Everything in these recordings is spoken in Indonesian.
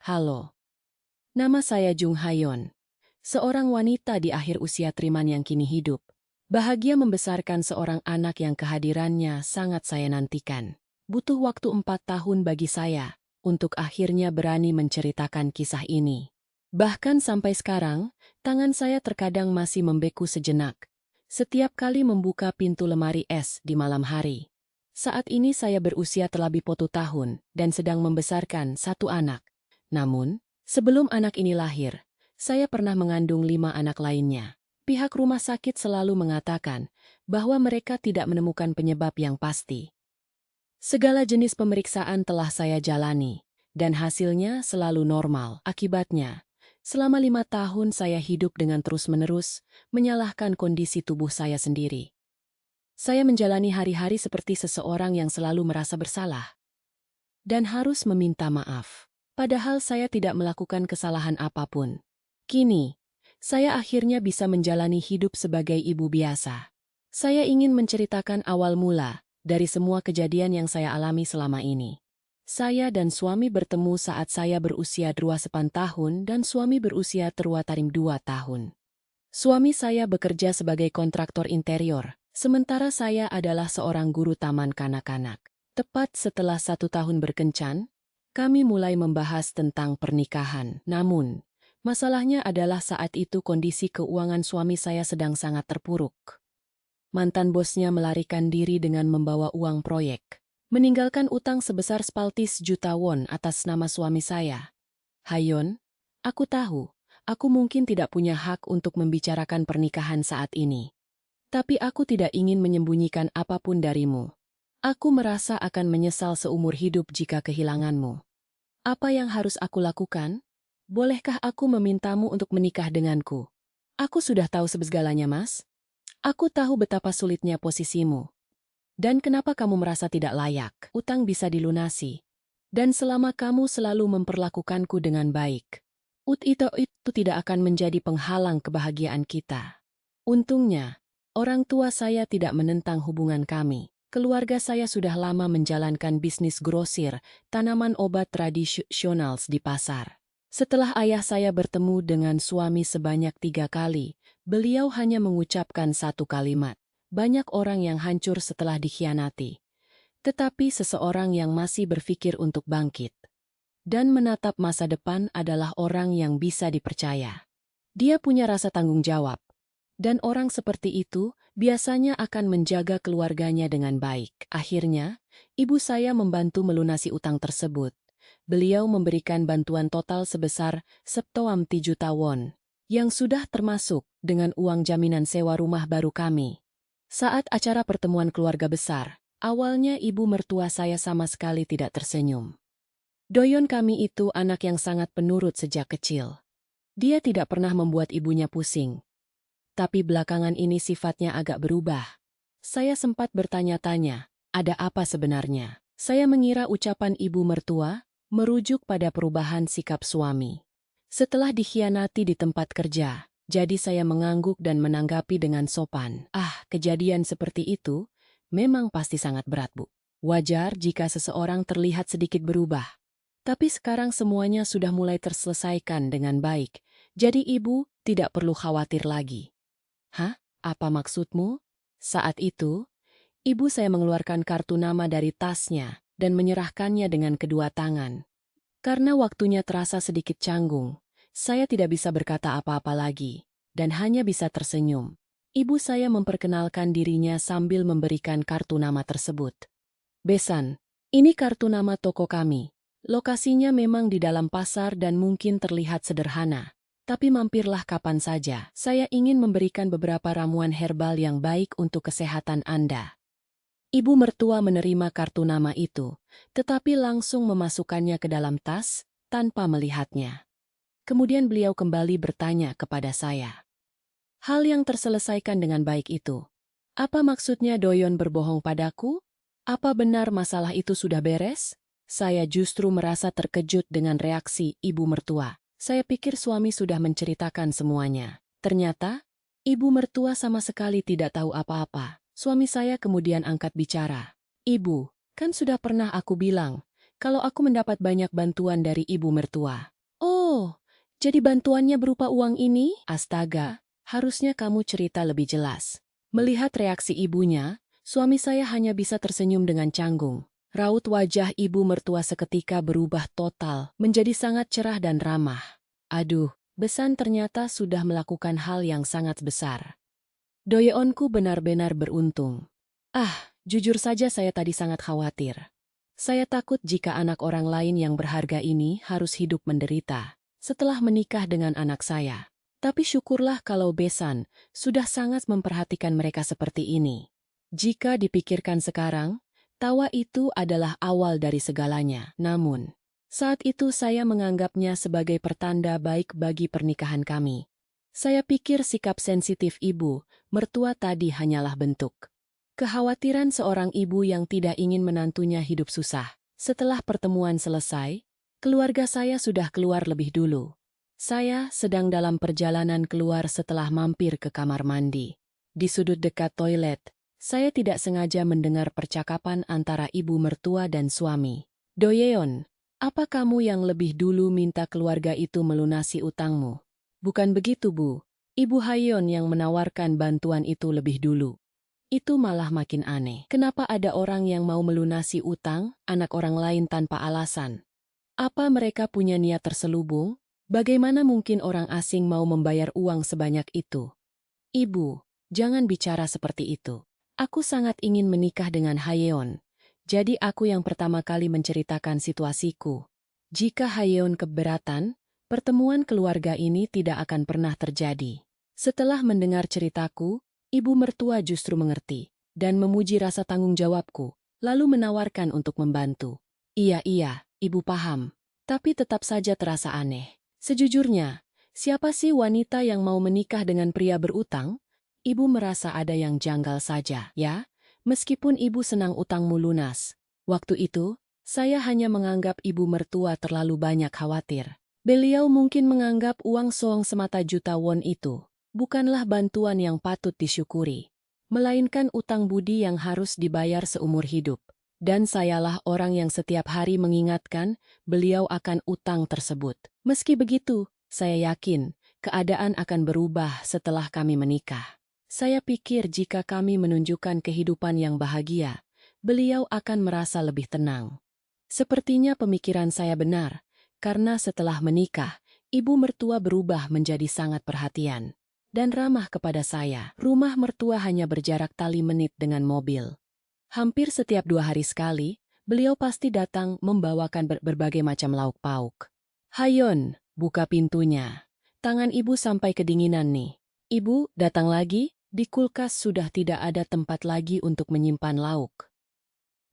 Halo, nama saya Jung Hayon, seorang wanita di akhir usia Triman yang kini hidup. Bahagia membesarkan seorang anak yang kehadirannya sangat saya nantikan. Butuh waktu 4 tahun bagi saya untuk akhirnya berani menceritakan kisah ini. Bahkan sampai sekarang, tangan saya terkadang masih membeku sejenak. Setiap kali membuka pintu lemari es di malam hari. Saat ini saya berusia terlebih 1 tahun dan sedang membesarkan satu anak. Namun, sebelum anak ini lahir, saya pernah mengandung 5 anak lainnya. Pihak rumah sakit selalu mengatakan bahwa mereka tidak menemukan penyebab yang pasti. Segala jenis pemeriksaan telah saya jalani, dan hasilnya selalu normal. Akibatnya, selama 5 tahun saya hidup dengan terus-menerus menyalahkan kondisi tubuh saya sendiri. Saya menjalani hari-hari seperti seseorang yang selalu merasa bersalah dan harus meminta maaf. Padahal saya tidak melakukan kesalahan apapun. Kini, saya akhirnya bisa menjalani hidup sebagai ibu biasa. Saya ingin menceritakan awal mula dari semua kejadian yang saya alami selama ini. Saya dan suami bertemu saat saya berusia 28 tahun dan suami berusia tarim 2 tahun. Suami saya bekerja sebagai kontraktor interior, sementara saya adalah seorang guru taman kanak-kanak. Tepat setelah 1 tahun berkencan, kami mulai membahas tentang pernikahan. Namun, masalahnya adalah saat itu kondisi keuangan suami saya sedang sangat terpuruk. Mantan bosnya melarikan diri dengan membawa uang proyek, meninggalkan utang sebesar 10 juta won atas nama suami saya. Hayon, aku tahu, aku mungkin tidak punya hak untuk membicarakan pernikahan saat ini. Tapi aku tidak ingin menyembunyikan apapun darimu. Aku merasa akan menyesal seumur hidup jika kehilanganmu. Apa yang harus aku lakukan? Bolehkah aku memintamu untuk menikah denganku? Aku sudah tahu segalanya, Mas. Aku tahu betapa sulitnya posisimu. Dan kenapa kamu merasa tidak layak? Utang bisa dilunasi. Dan selama kamu selalu memperlakukanku dengan baik, itu tidak akan menjadi penghalang kebahagiaan kita. Untungnya, orang tua saya tidak menentang hubungan kami. Keluarga saya sudah lama menjalankan bisnis grosir tanaman obat tradisional di pasar. Setelah ayah saya bertemu dengan suami sebanyak 3 kali, beliau hanya mengucapkan satu kalimat. Banyak orang yang hancur setelah dikhianati. Tetapi seseorang yang masih berpikir untuk bangkit dan menatap masa depan adalah orang yang bisa dipercaya. Dia punya rasa tanggung jawab. Dan orang seperti itu biasanya akan menjaga keluarganya dengan baik. Akhirnya, ibu saya membantu melunasi utang tersebut. Beliau memberikan bantuan total sebesar 10 juta won, yang sudah termasuk dengan uang jaminan sewa rumah baru kami. Saat acara pertemuan keluarga besar, awalnya ibu mertua saya sama sekali tidak tersenyum. Doyon kami itu anak yang sangat penurut sejak kecil. Dia tidak pernah membuat ibunya pusing. Tapi belakangan ini sifatnya agak berubah. Saya sempat bertanya-tanya, ada apa sebenarnya? Saya mengira ucapan ibu mertua merujuk pada perubahan sikap suami. Setelah dikhianati di tempat kerja, jadi saya mengangguk dan menanggapi dengan sopan. Kejadian seperti itu memang pasti sangat berat, Bu. Wajar jika seseorang terlihat sedikit berubah. Tapi sekarang semuanya sudah mulai terselesaikan dengan baik, jadi ibu tidak perlu khawatir lagi. Hah? Apa maksudmu? Saat itu, ibu saya mengeluarkan kartu nama dari tasnya dan menyerahkannya dengan kedua tangan. Karena waktunya terasa sedikit canggung, saya tidak bisa berkata apa-apa lagi, dan hanya bisa tersenyum. Ibu saya memperkenalkan dirinya sambil memberikan kartu nama tersebut. Besan, ini kartu nama toko kami. Lokasinya memang di dalam pasar dan mungkin terlihat sederhana. Tapi mampirlah kapan saja. Saya ingin memberikan beberapa ramuan herbal yang baik untuk kesehatan Anda. Ibu mertua menerima kartu nama itu, tetapi langsung memasukkannya ke dalam tas, tanpa melihatnya. Kemudian beliau kembali bertanya kepada saya. Hal yang terselesaikan dengan baik itu. Apa maksudnya Doyon berbohong padaku? Apa benar masalah itu sudah beres? Saya justru merasa terkejut dengan reaksi ibu mertua. Saya pikir suami sudah menceritakan semuanya. Ternyata, ibu mertua sama sekali tidak tahu apa-apa. Suami saya kemudian angkat bicara. Ibu, kan sudah pernah aku bilang, kalau aku mendapat banyak bantuan dari ibu mertua. Oh, jadi bantuannya berupa uang ini? Astaga, harusnya kamu cerita lebih jelas. Melihat reaksi ibunya, suami saya hanya bisa tersenyum dengan canggung. Raut wajah ibu mertua seketika berubah total, menjadi sangat cerah dan ramah. Aduh, Besan ternyata sudah melakukan hal yang sangat besar. Doyeonku benar-benar beruntung. Jujur saja saya tadi sangat khawatir. Saya takut jika anak orang lain yang berharga ini harus hidup menderita setelah menikah dengan anak saya. Tapi syukurlah kalau Besan sudah sangat memperhatikan mereka seperti ini. Jika dipikirkan sekarang, tawa itu adalah awal dari segalanya. Namun, saat itu saya menganggapnya sebagai pertanda baik bagi pernikahan kami. Saya pikir sikap sensitif ibu mertua tadi hanyalah bentuk kekhawatiran seorang ibu yang tidak ingin menantunya hidup susah. Setelah pertemuan selesai, keluarga saya sudah keluar lebih dulu. Saya sedang dalam perjalanan keluar setelah mampir ke kamar mandi. Di sudut dekat toilet, saya tidak sengaja mendengar percakapan antara ibu mertua dan suami. Doyeon, apa kamu yang lebih dulu minta keluarga itu melunasi utangmu? Bukan begitu, Bu. Ibu Hayeon yang menawarkan bantuan itu lebih dulu. Itu malah makin aneh. Kenapa ada orang yang mau melunasi utang anak orang lain tanpa alasan? Apa mereka punya niat terselubung? Bagaimana mungkin orang asing mau membayar uang sebanyak itu? Ibu, jangan bicara seperti itu. Aku sangat ingin menikah dengan Hayeon. Jadi aku yang pertama kali menceritakan situasiku. Jika Hayeon keberatan, pertemuan keluarga ini tidak akan pernah terjadi. Setelah mendengar ceritaku, ibu mertua justru mengerti dan memuji rasa tanggung jawabku, lalu menawarkan untuk membantu. Iya, ibu paham. Tapi tetap saja terasa aneh. Sejujurnya, siapa sih wanita yang mau menikah dengan pria berutang? Ibu merasa ada yang janggal saja, ya? Meskipun ibu senang utangmu lunas. Waktu itu, saya hanya menganggap ibu mertua terlalu banyak khawatir. Beliau mungkin menganggap uang soong semata juta won itu bukanlah bantuan yang patut disyukuri, melainkan utang budi yang harus dibayar seumur hidup. Dan sayalah orang yang setiap hari mengingatkan beliau akan utang tersebut. Meski begitu, saya yakin keadaan akan berubah setelah kami menikah. Saya pikir jika kami menunjukkan kehidupan yang bahagia, beliau akan merasa lebih tenang. Sepertinya pemikiran saya benar, karena setelah menikah, ibu mertua berubah menjadi sangat perhatian dan ramah kepada saya. Rumah mertua hanya berjarak tali menit dengan mobil. Hampir setiap 2 hari sekali, beliau pasti datang membawakan berbagai macam lauk pauk. Hayon, buka pintunya. Tangan ibu sampai kedinginan nih. Ibu, datang lagi? Di kulkas sudah tidak ada tempat lagi untuk menyimpan lauk.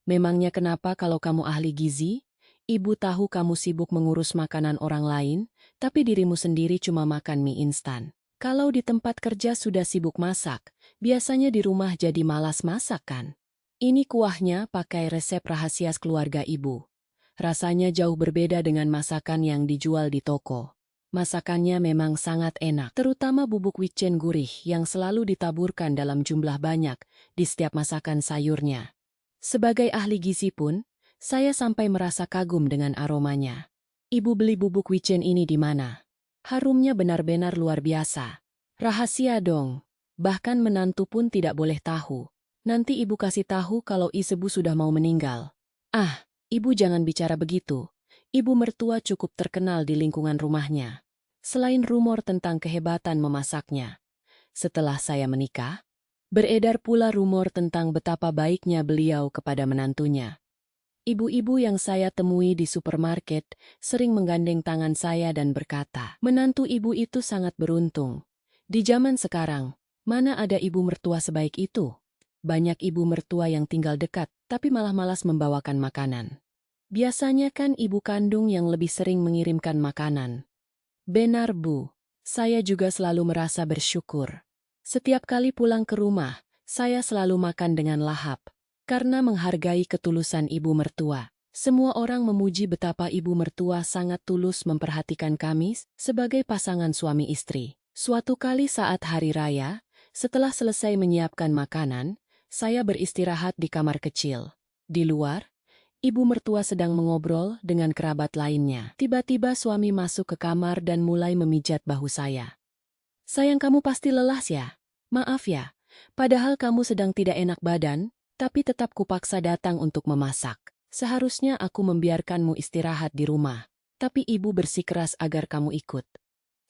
Memangnya kenapa kalau kamu ahli gizi? Ibu tahu kamu sibuk mengurus makanan orang lain, tapi dirimu sendiri cuma makan mie instan. Kalau di tempat kerja sudah sibuk masak, biasanya di rumah jadi malas masak kan? Ini kuahnya pakai resep rahasia keluarga ibu. Rasanya jauh berbeda dengan masakan yang dijual di toko. Masakannya memang sangat enak, terutama bubuk wicen gurih yang selalu ditaburkan dalam jumlah banyak di setiap masakan sayurnya. Sebagai ahli gizi pun, saya sampai merasa kagum dengan aromanya. Ibu beli bubuk wicen ini di mana? Harumnya benar-benar luar biasa. Rahasia dong. Bahkan menantu pun tidak boleh tahu. Nanti ibu kasih tahu kalau isebu sudah mau meninggal. Ibu jangan bicara begitu. Ibu mertua cukup terkenal di lingkungan rumahnya. Selain rumor tentang kehebatan memasaknya. Setelah saya menikah, beredar pula rumor tentang betapa baiknya beliau kepada menantunya. Ibu-ibu yang saya temui di supermarket sering menggandeng tangan saya dan berkata, menantu ibu itu sangat beruntung. Di zaman sekarang, mana ada ibu mertua sebaik itu? Banyak ibu mertua yang tinggal dekat, tapi malah malas membawakan makanan. Biasanya kan ibu kandung yang lebih sering mengirimkan makanan. Benar, Bu. Saya juga selalu merasa bersyukur. Setiap kali pulang ke rumah, saya selalu makan dengan lahap. Karena menghargai ketulusan ibu mertua, semua orang memuji betapa ibu mertua sangat tulus memperhatikan kami sebagai pasangan suami istri. Suatu kali saat hari raya, setelah selesai menyiapkan makanan, saya beristirahat di kamar kecil. Di luar, Ibu mertua sedang mengobrol dengan kerabat lainnya. Tiba-tiba suami masuk ke kamar dan mulai memijat bahu saya. "Sayang, kamu pasti lelah ya? Maaf ya, padahal kamu sedang tidak enak badan, tapi tetap kupaksa datang untuk memasak. Seharusnya aku membiarkanmu istirahat di rumah, tapi ibu bersikeras agar kamu ikut."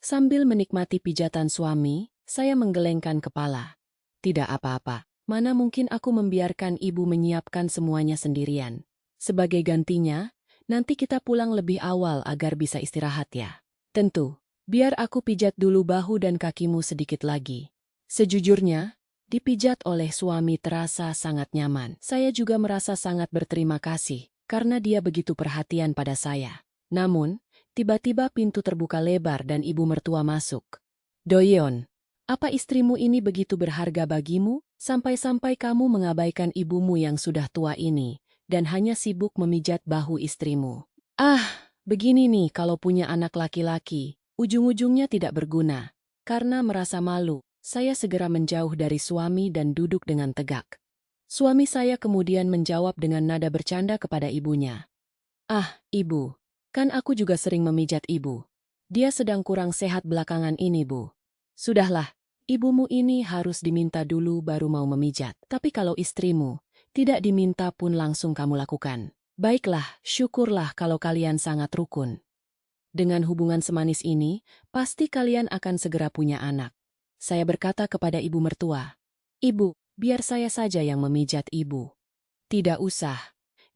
Sambil menikmati pijatan suami, saya menggelengkan kepala. Tidak apa-apa, mana mungkin aku membiarkan ibu menyiapkan semuanya sendirian. Sebagai gantinya, nanti kita pulang lebih awal agar bisa istirahat ya. Tentu, biar aku pijat dulu bahu dan kakimu sedikit lagi. Sejujurnya, dipijat oleh suami terasa sangat nyaman. Saya juga merasa sangat berterima kasih, karena dia begitu perhatian pada saya. Namun, tiba-tiba pintu terbuka lebar dan ibu mertua masuk. "Doyeon, apa istrimu ini begitu berharga bagimu? Sampai-sampai kamu mengabaikan ibumu yang sudah tua ini, dan hanya sibuk memijat bahu istrimu." Ah, begini nih kalau punya anak laki-laki, ujung-ujungnya tidak berguna. Karena merasa malu, saya segera menjauh dari suami dan duduk dengan tegak. Suami saya kemudian menjawab dengan nada bercanda kepada ibunya. "Ah, ibu, kan aku juga sering memijat ibu. Dia sedang kurang sehat belakangan ini, Bu. Sudahlah, ibumu ini harus diminta dulu baru mau memijat. Tapi kalau istrimu tidak diminta pun langsung kamu lakukan. Baiklah, syukurlah kalau kalian sangat rukun. Dengan hubungan semanis ini, pasti kalian akan segera punya anak." Saya berkata kepada ibu mertua, "Ibu, biar saya saja yang memijat ibu." "Tidak usah.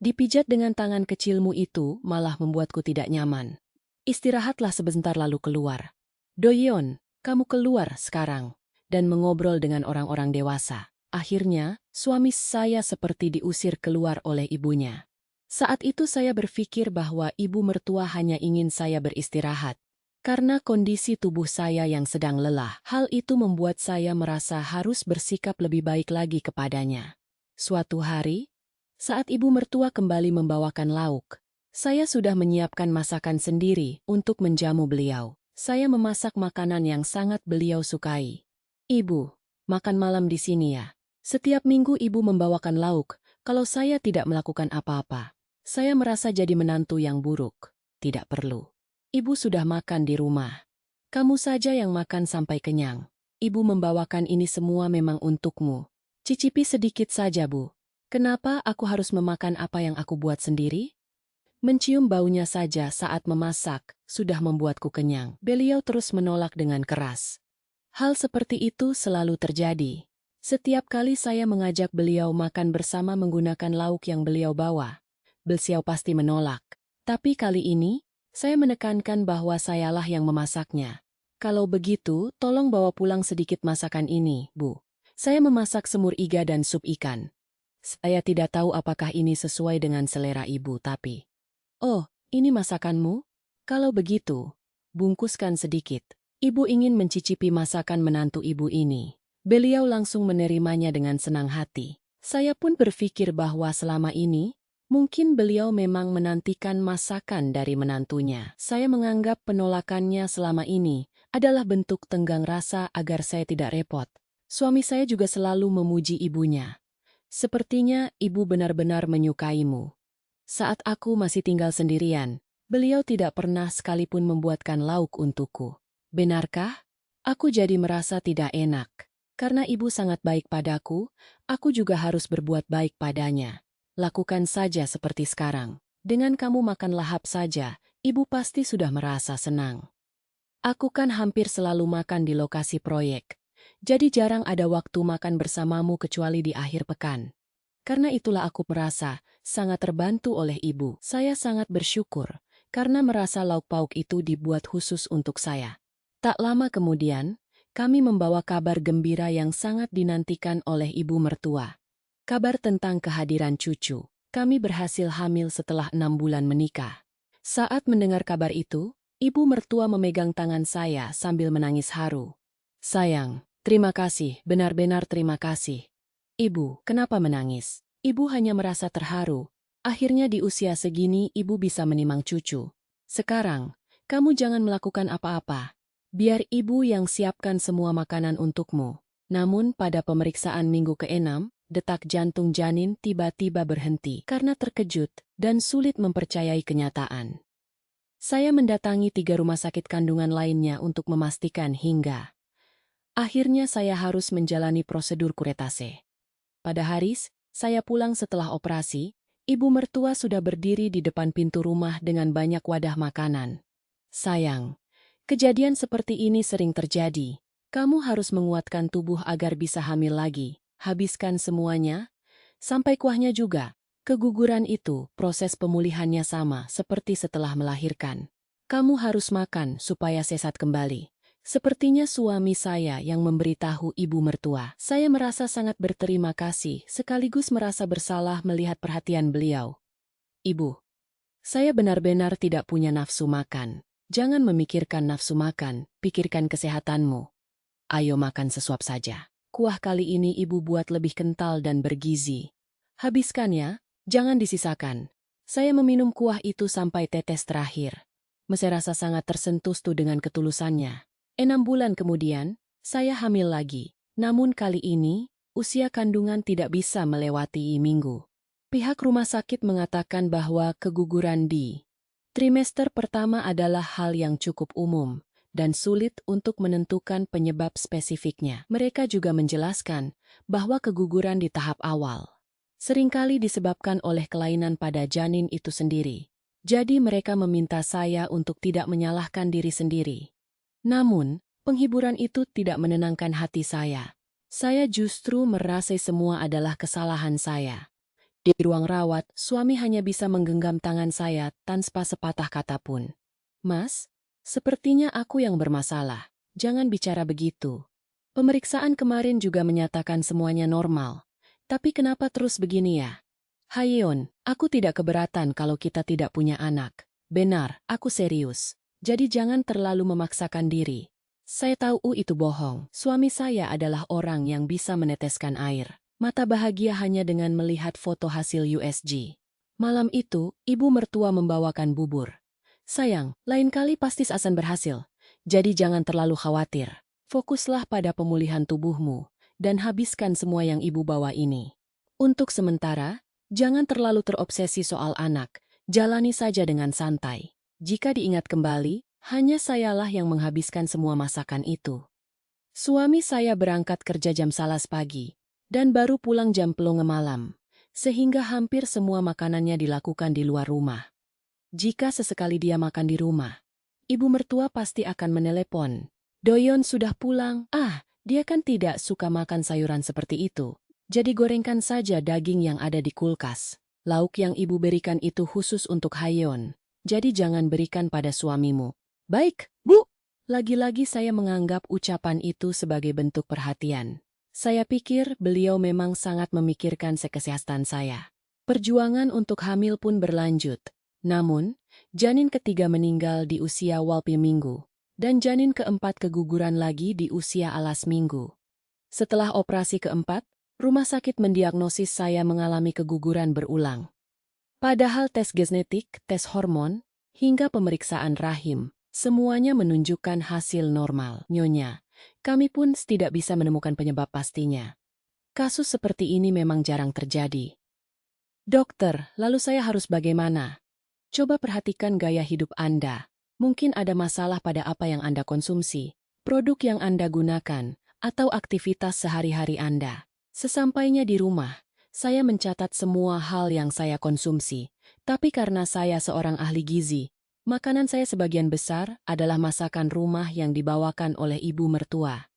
Dipijat dengan tangan kecilmu itu malah membuatku tidak nyaman. Istirahatlah sebentar lalu keluar. Doyeon, kamu keluar sekarang." Dan mengobrol dengan orang-orang dewasa. Akhirnya, suami saya seperti diusir keluar oleh ibunya. Saat itu saya berpikir bahwa ibu mertua hanya ingin saya beristirahat. Karena kondisi tubuh saya yang sedang lelah, hal itu membuat saya merasa harus bersikap lebih baik lagi kepadanya. Suatu hari, saat ibu mertua kembali membawakan lauk, saya sudah menyiapkan masakan sendiri untuk menjamu beliau. Saya memasak makanan yang sangat beliau sukai. "Ibu, makan malam di sini ya." Setiap minggu ibu membawakan lauk, kalau saya tidak melakukan apa-apa. Saya merasa jadi menantu yang buruk. Tidak perlu. Ibu sudah makan di rumah. Kamu saja yang makan sampai kenyang. Ibu membawakan ini semua memang untukmu. Cicipi sedikit saja, Bu. Kenapa aku harus memakan apa yang aku buat sendiri? Mencium baunya saja saat memasak, sudah membuatku kenyang. Beliau terus menolak dengan keras. Hal seperti itu selalu terjadi. Setiap kali saya mengajak beliau makan bersama menggunakan lauk yang beliau bawa, beliau pasti menolak. Tapi kali ini, saya menekankan bahwa sayalah yang memasaknya. "Kalau begitu, tolong bawa pulang sedikit masakan ini, Bu. Saya memasak semur iga dan sup ikan." Saya tidak tahu apakah ini sesuai dengan selera ibu, tapi... "Oh, ini masakanmu? Kalau begitu, bungkuskan sedikit." Ibu ingin mencicipi masakan menantu ibu ini. Beliau langsung menerimanya dengan senang hati. Saya pun berpikir bahwa selama ini, mungkin beliau memang menantikan masakan dari menantunya. Saya menganggap penolakannya selama ini adalah bentuk tenggang rasa agar saya tidak repot. Suami saya juga selalu memuji ibunya. "Sepertinya ibu benar-benar menyukaimu." Saat aku masih tinggal sendirian, beliau tidak pernah sekalipun membuatkan lauk untukku. Benarkah? Aku jadi merasa tidak enak. Karena ibu sangat baik padaku, aku juga harus berbuat baik padanya. Lakukan saja seperti sekarang. Dengan kamu makan lahap saja, ibu pasti sudah merasa senang. Aku kan hampir selalu makan di lokasi proyek. Jadi jarang ada waktu makan bersamamu kecuali di akhir pekan. Karena itulah aku merasa sangat terbantu oleh ibu. Saya sangat bersyukur karena merasa lauk pauk itu dibuat khusus untuk saya. Tak lama kemudian, kami membawa kabar gembira yang sangat dinantikan oleh ibu mertua. Kabar tentang kehadiran cucu. Kami berhasil hamil setelah 6 bulan menikah. Saat mendengar kabar itu, ibu mertua memegang tangan saya sambil menangis haru. "Sayang, terima kasih, benar-benar terima kasih." "Ibu, kenapa menangis?" "Ibu hanya merasa terharu. Akhirnya di usia segini ibu bisa menimang cucu. Sekarang, kamu jangan melakukan apa-apa. Biar ibu yang siapkan semua makanan untukmu." Namun pada pemeriksaan minggu ke-6, detak jantung janin tiba-tiba berhenti karena terkejut dan sulit mempercayai kenyataan. Saya mendatangi 3 rumah sakit kandungan lainnya untuk memastikan hingga akhirnya saya harus menjalani prosedur kuretase. Pada Haris, saya pulang setelah operasi, ibu mertua sudah berdiri di depan pintu rumah dengan banyak wadah makanan. Sayang, kejadian seperti ini sering terjadi. Kamu harus menguatkan tubuh agar bisa hamil lagi. Habiskan semuanya, sampai kuahnya juga. Keguguran itu, proses pemulihannya sama seperti setelah melahirkan. Kamu harus makan supaya sesat kembali. Sepertinya suami saya yang memberitahu ibu mertua. Saya merasa sangat berterima kasih, sekaligus merasa bersalah melihat perhatian beliau. Ibu, saya benar-benar tidak punya nafsu makan. Jangan memikirkan nafsu makan, pikirkan kesehatanmu. Ayo makan sesuap saja. Kuah kali ini ibu buat lebih kental dan bergizi. Habiskan ya, jangan disisakan. Saya meminum kuah itu sampai tetes terakhir. Saya rasa sangat tersentuh dengan ketulusannya. 6 bulan kemudian, saya hamil lagi. Namun kali ini, usia kandungan tidak bisa melewati minggu. Pihak rumah sakit mengatakan bahwa keguguran di trimester pertama adalah hal yang cukup umum dan sulit untuk menentukan penyebab spesifiknya. Mereka juga menjelaskan bahwa keguguran di tahap awal seringkali disebabkan oleh kelainan pada janin itu sendiri. Jadi mereka meminta saya untuk tidak menyalahkan diri sendiri. Namun, penghiburan itu tidak menenangkan hati saya. Saya justru merasa semua adalah kesalahan saya. Di ruang rawat, suami hanya bisa menggenggam tangan saya tanpa sepatah kata pun. Mas, sepertinya aku yang bermasalah. Jangan bicara begitu. Pemeriksaan kemarin juga menyatakan semuanya normal. Tapi kenapa terus begini ya? Hayeon, aku tidak keberatan kalau kita tidak punya anak. Benar, aku serius. Jadi jangan terlalu memaksakan diri. Saya tahu itu bohong. Suami saya adalah orang yang bisa meneteskan air mata bahagia hanya dengan melihat foto hasil USG. Malam itu, ibu mertua membawakan bubur. Sayang, lain kali pasti akan berhasil. Jadi jangan terlalu khawatir. Fokuslah pada pemulihan tubuhmu dan habiskan semua yang ibu bawa ini. Untuk sementara, jangan terlalu terobsesi soal anak, jalani saja dengan santai. Jika diingat kembali, hanya sayalah yang menghabiskan semua masakan itu. Suami saya berangkat kerja jam 11 pagi, dan baru pulang jam 10 malam, sehingga hampir semua makanannya dilakukan di luar rumah. Jika sesekali dia makan di rumah, ibu mertua pasti akan menelepon. Doyon sudah pulang. Dia kan tidak suka makan sayuran seperti itu. Jadi gorengkan saja daging yang ada di kulkas. Lauk yang ibu berikan itu khusus untuk Hayeon. Jadi jangan berikan pada suamimu. Baik, Bu. Lagi-lagi saya menganggap ucapan itu sebagai bentuk perhatian. Saya pikir beliau memang sangat memikirkan kesehatan saya. Perjuangan untuk hamil pun berlanjut. Namun, janin ketiga meninggal di usia walpi minggu. Dan janin keempat keguguran lagi di usia alas minggu. Setelah operasi keempat, rumah sakit mendiagnosis saya mengalami keguguran berulang. Padahal tes genetik, tes hormon, hingga pemeriksaan rahim, semuanya menunjukkan hasil normal. Nyonya, kami pun tidak bisa menemukan penyebab pastinya. Kasus seperti ini memang jarang terjadi. Dokter, lalu saya harus bagaimana? Coba perhatikan gaya hidup Anda. Mungkin ada masalah pada apa yang Anda konsumsi, produk yang Anda gunakan, atau aktivitas sehari-hari Anda. Sesampainya di rumah, saya mencatat semua hal yang saya konsumsi, tapi karena saya seorang ahli gizi, makanan saya sebagian besar adalah masakan rumah yang dibawakan oleh ibu mertua.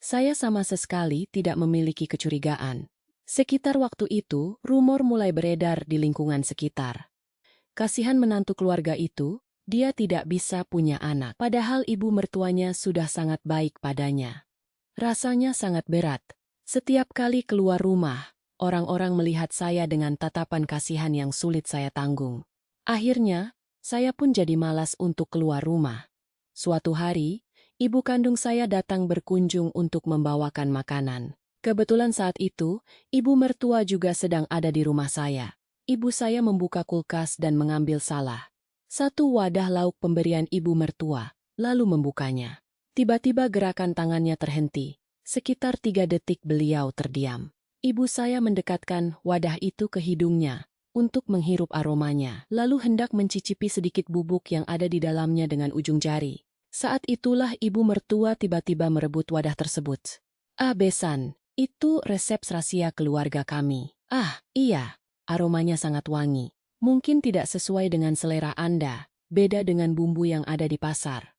Saya sama sekali tidak memiliki kecurigaan. Sekitar waktu itu, rumor mulai beredar di lingkungan sekitar. Kasihan menantu keluarga itu, dia tidak bisa punya anak. Padahal ibu mertuanya sudah sangat baik padanya. Rasanya sangat berat. Setiap kali keluar rumah, orang-orang melihat saya dengan tatapan kasihan yang sulit saya tanggung. Akhirnya, saya pun jadi malas untuk keluar rumah. Suatu hari, ibu kandung saya datang berkunjung untuk membawakan makanan. Kebetulan saat itu, ibu mertua juga sedang ada di rumah saya. Ibu saya membuka kulkas dan mengambil salah satu wadah lauk pemberian ibu mertua, lalu membukanya. Tiba-tiba gerakan tangannya terhenti. Sekitar 3 detik beliau terdiam. Ibu saya mendekatkan wadah itu ke hidungnya untuk menghirup aromanya, lalu hendak mencicipi sedikit bubuk yang ada di dalamnya dengan ujung jari. Saat itulah ibu mertua tiba-tiba merebut wadah tersebut. "Ah, besan, itu resep rahasia keluarga kami." "Ah, iya, aromanya sangat wangi. Mungkin tidak sesuai dengan selera Anda, beda dengan bumbu yang ada di pasar."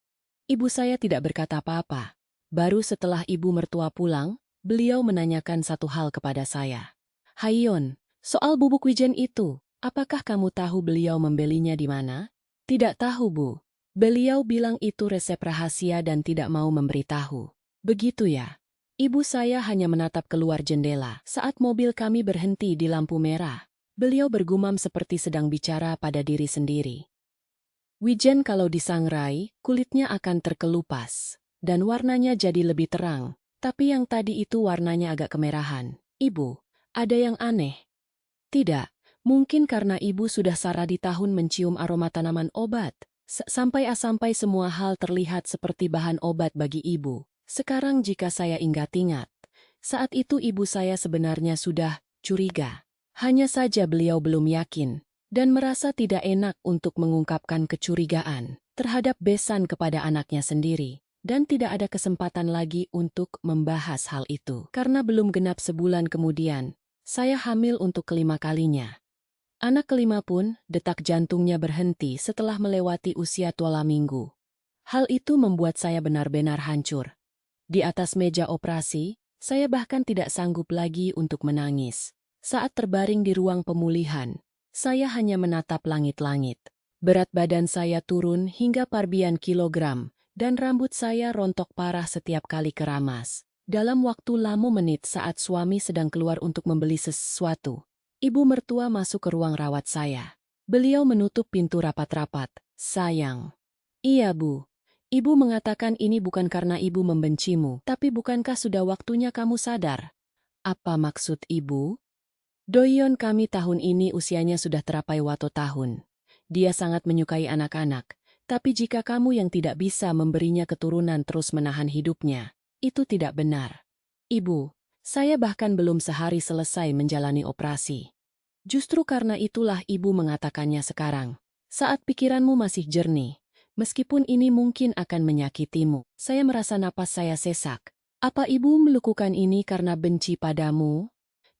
Ibu saya tidak berkata apa-apa. Baru setelah ibu mertua pulang, beliau menanyakan satu hal kepada saya. "Hayon, soal bubuk wijen itu, apakah kamu tahu beliau membelinya di mana?" "Tidak tahu, Bu. Beliau bilang itu resep rahasia dan tidak mau memberitahu." "Begitu ya?" Ibu saya hanya menatap keluar jendela saat mobil kami berhenti di lampu merah. Beliau bergumam seperti sedang bicara pada diri sendiri. "Wijen kalau disangrai, kulitnya akan terkelupas, dan warnanya jadi lebih terang. Tapi yang tadi itu warnanya agak kemerahan. Ibu, ada yang aneh?" "Tidak, mungkin karena ibu sudah sara di tahun mencium aroma tanaman obat. Sampai semua hal terlihat seperti bahan obat bagi ibu. Sekarang jika saya ingat-ingat, saat itu ibu saya sebenarnya sudah curiga. Hanya saja beliau belum yakin dan merasa tidak enak untuk mengungkapkan kecurigaan terhadap besan kepada anaknya sendiri. Dan tidak ada kesempatan lagi untuk membahas hal itu. Karena belum genap sebulan kemudian, saya hamil untuk kelima kalinya. Anak kelima pun, detak jantungnya berhenti setelah melewati usia 2 minggu. Hal itu membuat saya benar-benar hancur. Di atas meja operasi, saya bahkan tidak sanggup lagi untuk menangis. Saat terbaring di ruang pemulihan, saya hanya menatap langit-langit. Berat badan saya turun hingga parbian kilogram, dan rambut saya rontok parah setiap kali keramas. Dalam waktu lama menit saat suami sedang keluar untuk membeli sesuatu, ibu mertua masuk ke ruang rawat saya. Beliau menutup pintu rapat-rapat. "Sayang." "Iya, Bu. Ibu mengatakan ini bukan karena ibu membencimu, tapi bukankah sudah waktunya kamu sadar?" "Apa maksud ibu?" "Doyon kami tahun ini usianya sudah terapai wato tahun. Dia sangat menyukai anak-anak, tapi jika kamu yang tidak bisa memberinya keturunan terus menahan hidupnya, itu tidak benar." "Ibu, saya bahkan belum sehari selesai menjalani operasi." "Justru karena itulah ibu mengatakannya sekarang, saat pikiranmu masih jernih. Meskipun ini mungkin akan menyakitimu." Saya merasa napas saya sesak. "Apa ibu melakukan ini karena benci padamu?"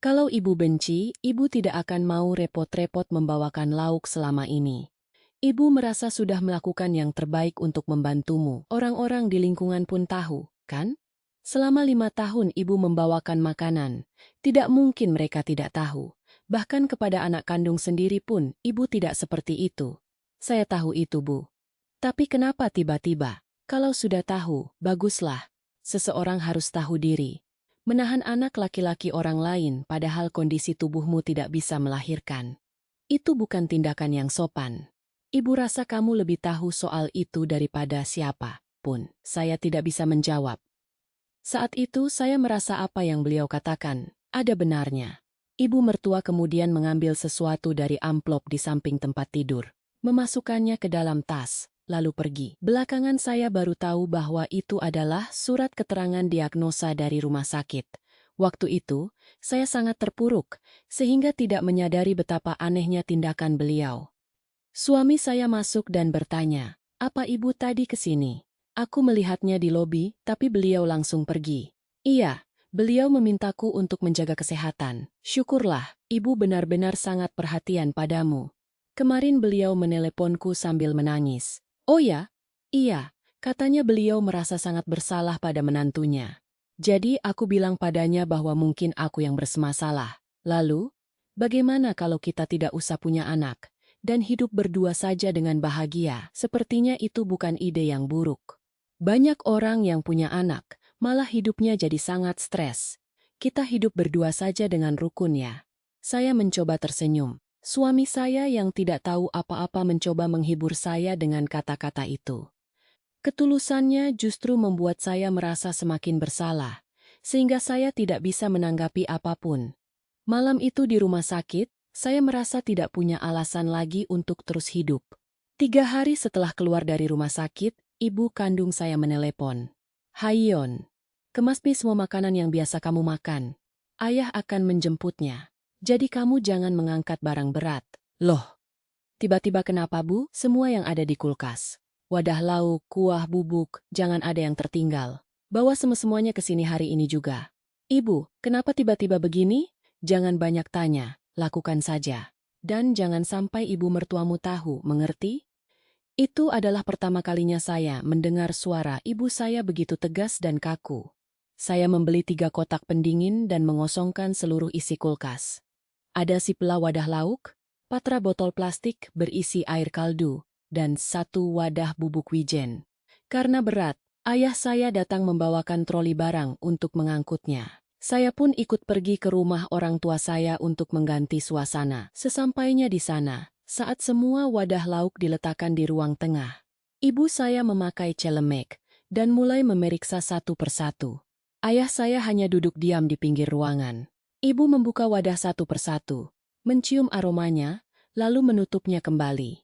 "Kalau ibu benci, ibu tidak akan mau repot-repot membawakan lauk selama ini. Ibu merasa sudah melakukan yang terbaik untuk membantumu. Orang-orang di lingkungan pun tahu, kan? Selama 5 tahun ibu membawakan makanan. Tidak mungkin mereka tidak tahu. Bahkan kepada anak kandung sendiri pun, ibu tidak seperti itu." "Saya tahu itu, Bu. Tapi kenapa tiba-tiba? Kalau sudah tahu, baguslah. Seseorang harus tahu diri. Menahan anak laki-laki orang lain padahal kondisi tubuhmu tidak bisa melahirkan. Itu bukan tindakan yang sopan. Ibu rasa kamu lebih tahu soal itu daripada siapa pun." Saya tidak bisa menjawab. Saat itu saya merasa apa yang beliau katakan ada benarnya. Ibu mertua kemudian mengambil sesuatu dari amplop di samping tempat tidur, memasukkannya ke dalam tas, lalu pergi. Belakangan saya baru tahu bahwa itu adalah surat keterangan diagnosa dari rumah sakit. Waktu itu, saya sangat terpuruk, sehingga tidak menyadari betapa anehnya tindakan beliau. Suami saya masuk dan bertanya, "Apa ibu tadi ke sini?" Aku melihatnya di lobi, tapi beliau langsung pergi. "Iya, beliau memintaku untuk menjaga kesehatan." "Syukurlah, ibu benar-benar sangat perhatian padamu. Kemarin beliau meneleponku sambil menangis." "Oh ya?" "Iya, katanya beliau merasa sangat bersalah pada menantunya. Jadi aku bilang padanya bahwa mungkin aku yang bermasalah. Lalu, bagaimana kalau kita tidak usah punya anak dan hidup berdua saja dengan bahagia?" Sepertinya itu bukan ide yang buruk. Banyak orang yang punya anak, malah hidupnya jadi sangat stres. Kita hidup berdua saja dengan rukun ya. Saya mencoba tersenyum. Suami saya yang tidak tahu apa-apa mencoba menghibur saya dengan kata-kata itu. Ketulusannya justru membuat saya merasa semakin bersalah, sehingga saya tidak bisa menanggapi apapun. Malam itu di rumah sakit, saya merasa tidak punya alasan lagi untuk terus hidup. 3 hari setelah keluar dari rumah sakit, ibu kandung saya menelepon. "Hayon, kemas nih semua makanan yang biasa kamu makan. Ayah akan menjemputnya. Jadi kamu jangan mengangkat barang berat. Loh, tiba-tiba kenapa, Bu? Semua yang ada di kulkas. Wadah lauk, kuah, bubuk, jangan ada yang tertinggal. Bawa semuanya ke sini hari ini juga. Ibu, kenapa tiba-tiba begini? Jangan banyak tanya, lakukan saja. Dan jangan sampai ibu mertuamu tahu, mengerti? Itu adalah pertama kalinya saya mendengar suara ibu saya begitu tegas dan kaku. Saya membeli 3 kotak pendingin dan mengosongkan seluruh isi kulkas. Ada sipela wadah lauk, patra botol plastik berisi air kaldu, dan 1 wadah bubuk wijen. Karena berat, ayah saya datang membawakan troli barang untuk mengangkutnya. Saya pun ikut pergi ke rumah orang tua saya untuk mengganti suasana. Sesampainya di sana, saat semua wadah lauk diletakkan di ruang tengah, ibu saya memakai celemek dan mulai memeriksa satu persatu. Ayah saya hanya duduk diam di pinggir ruangan. Ibu membuka wadah satu persatu, mencium aromanya, lalu menutupnya kembali.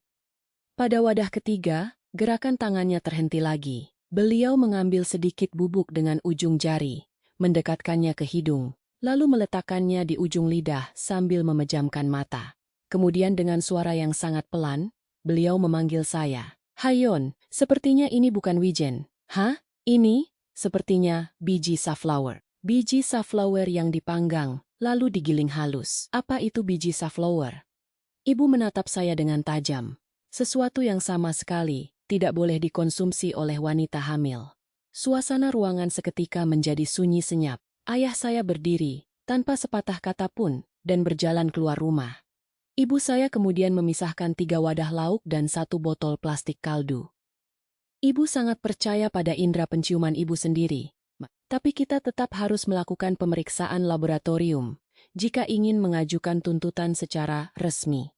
Pada wadah ketiga, gerakan tangannya terhenti lagi. Beliau mengambil sedikit bubuk dengan ujung jari, mendekatkannya ke hidung, lalu meletakkannya di ujung lidah sambil memejamkan mata. Kemudian dengan suara yang sangat pelan, beliau memanggil saya. Hayon, sepertinya ini bukan wijen. Hah? Ini? Sepertinya biji safflower. Biji safflower yang dipanggang, lalu digiling halus. Apa itu biji safflower? Ibu menatap saya dengan tajam. Sesuatu yang sama sekali tidak boleh dikonsumsi oleh wanita hamil. Suasana ruangan seketika menjadi sunyi senyap. Ayah saya berdiri, tanpa sepatah kata pun, dan berjalan keluar rumah. Ibu saya kemudian memisahkan 3 wadah lauk dan 1 botol plastik kaldu. Ibu sangat percaya pada indera penciuman ibu sendiri. Tapi kita tetap harus melakukan pemeriksaan laboratorium jika ingin mengajukan tuntutan secara resmi.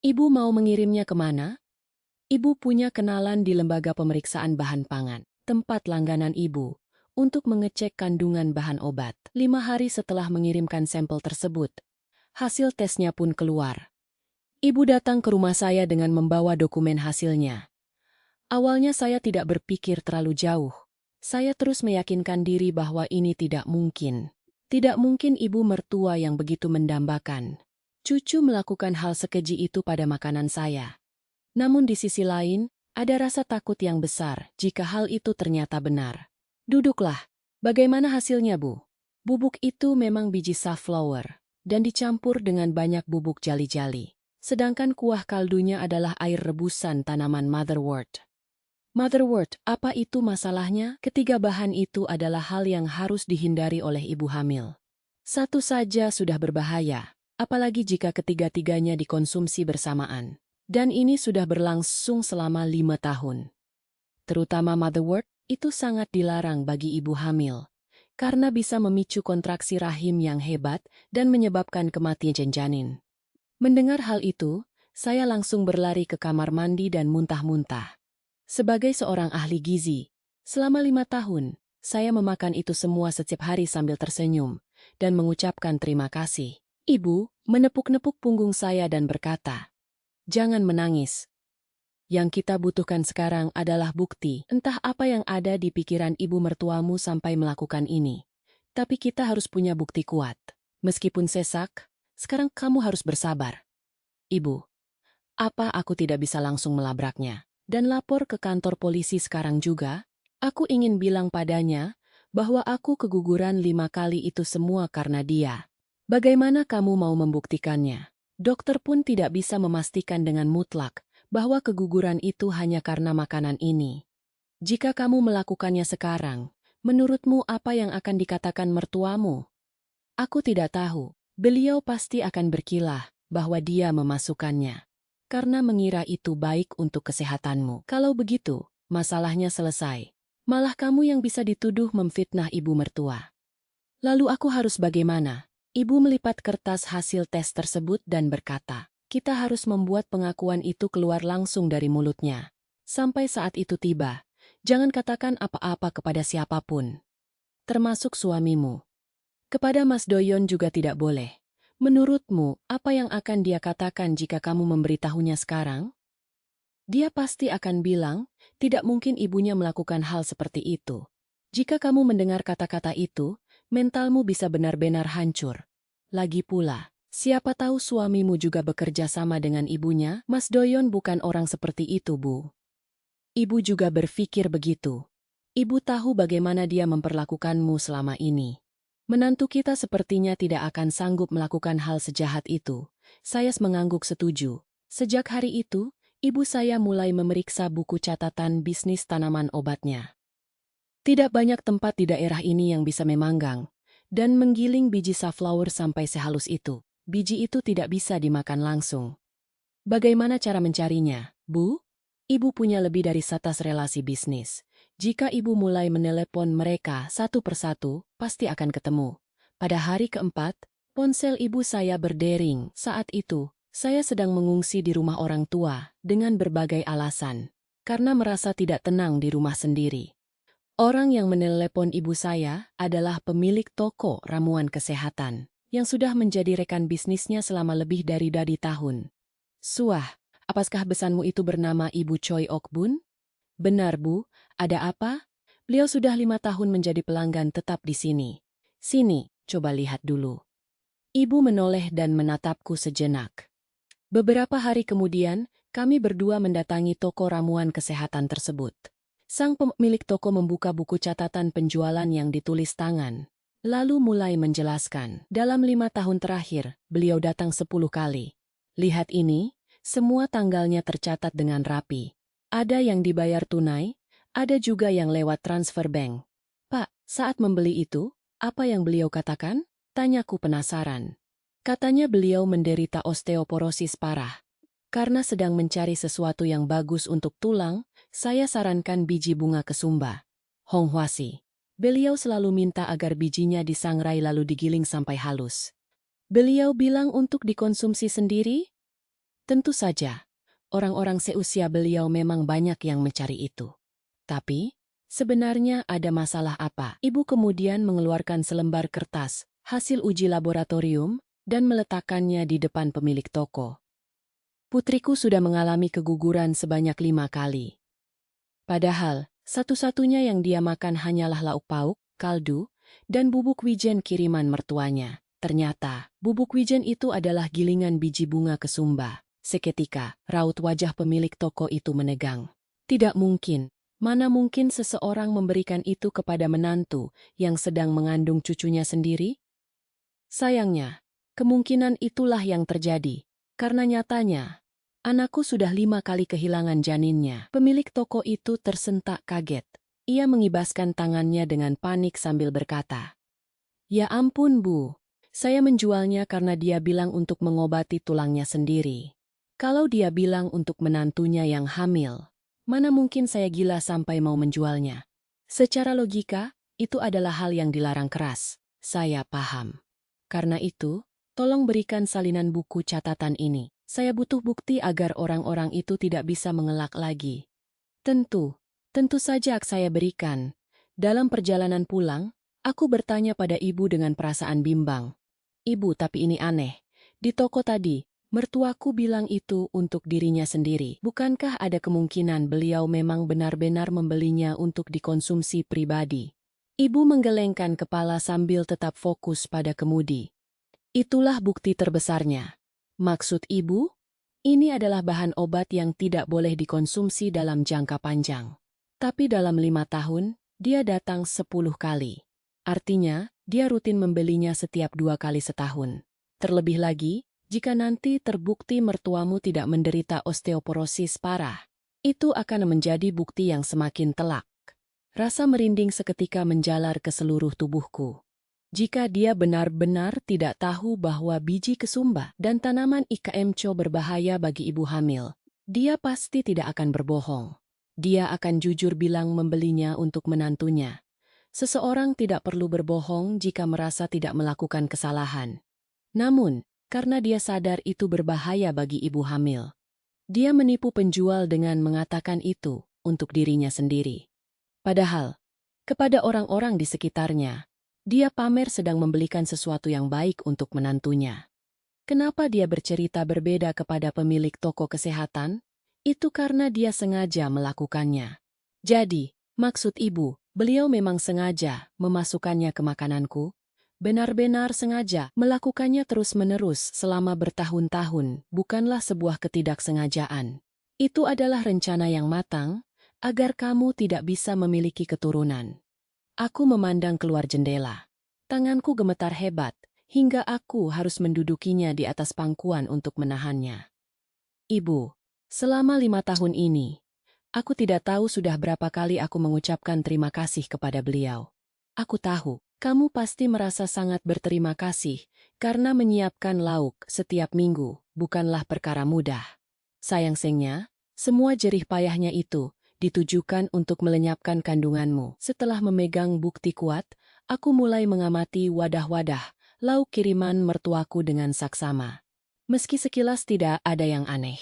Ibu mau mengirimnya kemana? Ibu punya kenalan di lembaga pemeriksaan bahan pangan, tempat langganan ibu, untuk mengecek kandungan bahan obat. 5 hari setelah mengirimkan sampel tersebut, hasil tesnya pun keluar. Ibu datang ke rumah saya dengan membawa dokumen hasilnya. Awalnya saya tidak berpikir terlalu jauh. Saya terus meyakinkan diri bahwa ini tidak mungkin. Tidak mungkin ibu mertua yang begitu mendambakan cucu melakukan hal sekeji itu pada makanan saya. Namun di sisi lain, ada rasa takut yang besar jika hal itu ternyata benar. Duduklah. Bagaimana hasilnya, Bu? Bubuk itu memang biji safflower dan dicampur dengan banyak bubuk jali-jali. Sedangkan kuah kaldunya adalah air rebusan tanaman motherwort. Motherwort, apa itu masalahnya? Ketiga bahan itu adalah hal yang harus dihindari oleh ibu hamil. Satu saja sudah berbahaya, apalagi jika ketiga-tiganya dikonsumsi bersamaan. Dan ini sudah berlangsung selama 5 tahun. Terutama motherwort, itu sangat dilarang bagi ibu hamil, karena bisa memicu kontraksi rahim yang hebat dan menyebabkan kematian janin. Mendengar hal itu, saya langsung berlari ke kamar mandi dan muntah-muntah. Sebagai seorang ahli gizi, selama 5 tahun, saya memakan itu semua setiap hari sambil tersenyum dan mengucapkan terima kasih. Ibu menepuk-nepuk punggung saya dan berkata, "Jangan menangis. Yang kita butuhkan sekarang adalah bukti. Entah apa yang ada di pikiran ibu mertuamu sampai melakukan ini. Tapi kita harus punya bukti kuat. Meskipun sesak, sekarang kamu harus bersabar." Ibu, apa aku tidak bisa langsung melabraknya dan lapor ke kantor polisi sekarang juga? Aku ingin bilang padanya bahwa aku keguguran 5 kali itu semua karena dia. Bagaimana kamu mau membuktikannya? Dokter pun tidak bisa memastikan dengan mutlak bahwa keguguran itu hanya karena makanan ini. Jika kamu melakukannya sekarang, menurutmu apa yang akan dikatakan mertuamu? Aku tidak tahu. Beliau pasti akan berkilah bahwa dia memasukkannya karena mengira itu baik untuk kesehatanmu. Kalau begitu, masalahnya selesai. Malah kamu yang bisa dituduh memfitnah ibu mertua. Lalu aku harus bagaimana? Ibu melipat kertas hasil tes tersebut dan berkata, "Kita harus membuat pengakuan itu keluar langsung dari mulutnya. Sampai saat itu tiba, jangan katakan apa-apa kepada siapapun, termasuk suamimu. Kepada Mas Doyon juga tidak boleh. Menurutmu, apa yang akan dia katakan jika kamu memberitahunya sekarang?" Dia pasti akan bilang, tidak mungkin ibunya melakukan hal seperti itu. Jika kamu mendengar kata-kata itu, mentalmu bisa benar-benar hancur. Lagi pula, siapa tahu suamimu juga bekerja sama dengan ibunya? Mas Doyon bukan orang seperti itu, Bu. Ibu juga berpikir begitu. Ibu tahu bagaimana dia memperlakukanmu selama ini. Menantu kita sepertinya tidak akan sanggup melakukan hal sejahat itu. Saya mengangguk setuju. Sejak hari itu, ibu saya mulai memeriksa buku catatan bisnis tanaman obatnya. Tidak banyak tempat di daerah ini yang bisa memanggang dan menggiling biji safflower sampai sehalus itu. Biji itu tidak bisa dimakan langsung. Bagaimana cara mencarinya, Bu? Ibu punya lebih dari 100 relasi bisnis. Jika ibu mulai menelepon mereka satu persatu, pasti akan ketemu. Pada hari keempat, ponsel ibu saya berdering. Saat itu, saya sedang mengungsi di rumah orang tua dengan berbagai alasan. Karena merasa tidak tenang di rumah sendiri. Orang yang menelepon ibu saya adalah pemilik toko ramuan kesehatan yang sudah menjadi rekan bisnisnya selama lebih dari tahun. Suah, apakah besanmu itu bernama Ibu Choi Ok Bun? Benar, Bu. Ada apa? Beliau sudah 5 tahun menjadi pelanggan tetap di sini. Sini, coba lihat dulu. Ibu menoleh dan menatapku sejenak. Beberapa hari kemudian, kami berdua mendatangi toko ramuan kesehatan tersebut. Sang pemilik toko membuka buku catatan penjualan yang ditulis tangan. Lalu mulai menjelaskan, dalam 5 tahun terakhir, beliau datang 10 kali. Lihat ini, semua tanggalnya tercatat dengan rapi. Ada yang dibayar tunai, ada juga yang lewat transfer bank. Pak, saat membeli itu, apa yang beliau katakan? Tanyaku penasaran. Katanya beliau menderita osteoporosis parah. Karena sedang mencari sesuatu yang bagus untuk tulang, saya sarankan biji bunga kesumba. Honghwasi. Beliau selalu minta agar bijinya disangrai lalu digiling sampai halus. Beliau bilang untuk dikonsumsi sendiri? Tentu saja. Orang-orang seusia beliau memang banyak yang mencari itu. Tapi, sebenarnya ada masalah apa? Ibu kemudian mengeluarkan selembar kertas, hasil uji laboratorium, dan meletakkannya di depan pemilik toko. Putriku sudah mengalami keguguran sebanyak 5 kali. Padahal, satu-satunya yang dia makan hanyalah lauk pauk, kaldu, dan bubuk wijen kiriman mertuanya. Ternyata, bubuk wijen itu adalah gilingan biji bunga kesumba. Seketika, raut wajah pemilik toko itu menegang. Tidak mungkin. Mana mungkin seseorang memberikan itu kepada menantu yang sedang mengandung cucunya sendiri? Sayangnya, kemungkinan itulah yang terjadi. Karena nyatanya, anakku sudah 5 kali kehilangan janinnya. Pemilik toko itu tersentak kaget. Ia mengibaskan tangannya dengan panik sambil berkata, "Ya ampun, Bu. Saya menjualnya karena dia bilang untuk mengobati tulangnya sendiri. Kalau dia bilang untuk menantunya yang hamil, mana mungkin saya gila sampai mau menjualnya? Secara logika, itu adalah hal yang dilarang keras. Saya paham. Karena itu, tolong berikan salinan buku catatan ini. Saya butuh bukti agar orang-orang itu tidak bisa mengelak lagi." Tentu saja saya berikan. Dalam perjalanan pulang, aku bertanya pada ibu dengan perasaan bimbang. "Ibu, tapi ini aneh. Di toko tadi, mertuaku bilang itu untuk dirinya sendiri. Bukankah ada kemungkinan beliau memang benar-benar membelinya untuk dikonsumsi pribadi?" Ibu menggelengkan kepala sambil tetap fokus pada kemudi. "Itulah bukti terbesarnya." "Maksud ibu?" "Ini adalah bahan obat yang tidak boleh dikonsumsi dalam jangka panjang. Tapi dalam 5 tahun, dia datang 10 kali. Artinya, dia rutin membelinya setiap 2 kali setahun. Terlebih lagi, jika nanti terbukti mertuamu tidak menderita osteoporosis parah, itu akan menjadi bukti yang semakin telak." Rasa merinding seketika menjalar ke seluruh tubuhku. Jika dia benar-benar tidak tahu bahwa biji kesumba dan tanaman IKMCO berbahaya bagi ibu hamil, dia pasti tidak akan berbohong. Dia akan jujur bilang membelinya untuk menantunya. Seseorang tidak perlu berbohong jika merasa tidak melakukan kesalahan. Namun, karena dia sadar itu berbahaya bagi ibu hamil, dia menipu penjual dengan mengatakan itu untuk dirinya sendiri. Padahal, kepada orang-orang di sekitarnya, dia pamer sedang membelikan sesuatu yang baik untuk menantunya. Kenapa dia bercerita berbeda kepada pemilik toko kesehatan? Itu karena dia sengaja melakukannya. Jadi, maksud ibu, beliau memang sengaja memasukkannya ke makananku? Benar-benar sengaja melakukannya terus-menerus selama bertahun-tahun, bukanlah sebuah ketidaksengajaan. Itu adalah rencana yang matang, agar kamu tidak bisa memiliki keturunan. Aku memandang keluar jendela. Tanganku gemetar hebat, hingga aku harus mendudukinya di atas pangkuan untuk menahannya. Ibu, selama 5 tahun ini, aku tidak tahu sudah berapa kali aku mengucapkan terima kasih kepada beliau. Aku tahu, kamu pasti merasa sangat berterima kasih, karena menyiapkan lauk setiap minggu bukanlah perkara mudah. Sayang-sayangnya, semua jerih payahnya itu ditujukan untuk melenyapkan kandunganmu. Setelah memegang bukti kuat, aku mulai mengamati wadah-wadah lauk kiriman mertuaku dengan saksama. Meski sekilas tidak ada yang aneh,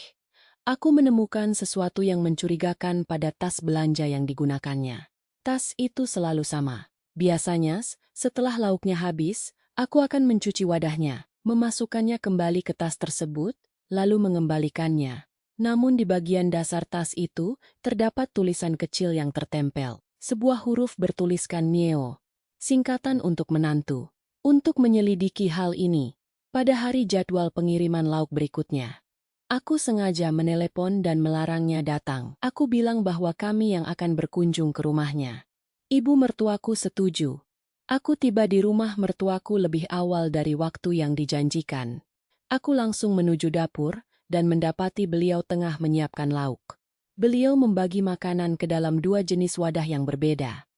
aku menemukan sesuatu yang mencurigakan pada tas belanja yang digunakannya. Tas itu selalu sama. Biasanya, setelah lauknya habis, aku akan mencuci wadahnya, memasukkannya kembali ke tas tersebut, lalu mengembalikannya. Namun di bagian dasar tas itu, terdapat tulisan kecil yang tertempel. Sebuah huruf bertuliskan Mieo, singkatan untuk menantu. Untuk menyelidiki hal ini, pada hari jadwal pengiriman lauk berikutnya, aku sengaja menelepon dan melarangnya datang. Aku bilang bahwa kami yang akan berkunjung ke rumahnya. Ibu mertuaku setuju. Aku tiba di rumah mertuaku lebih awal dari waktu yang dijanjikan. Aku langsung menuju dapur dan mendapati beliau tengah menyiapkan lauk. Beliau membagi makanan ke dalam 2 jenis wadah yang berbeda.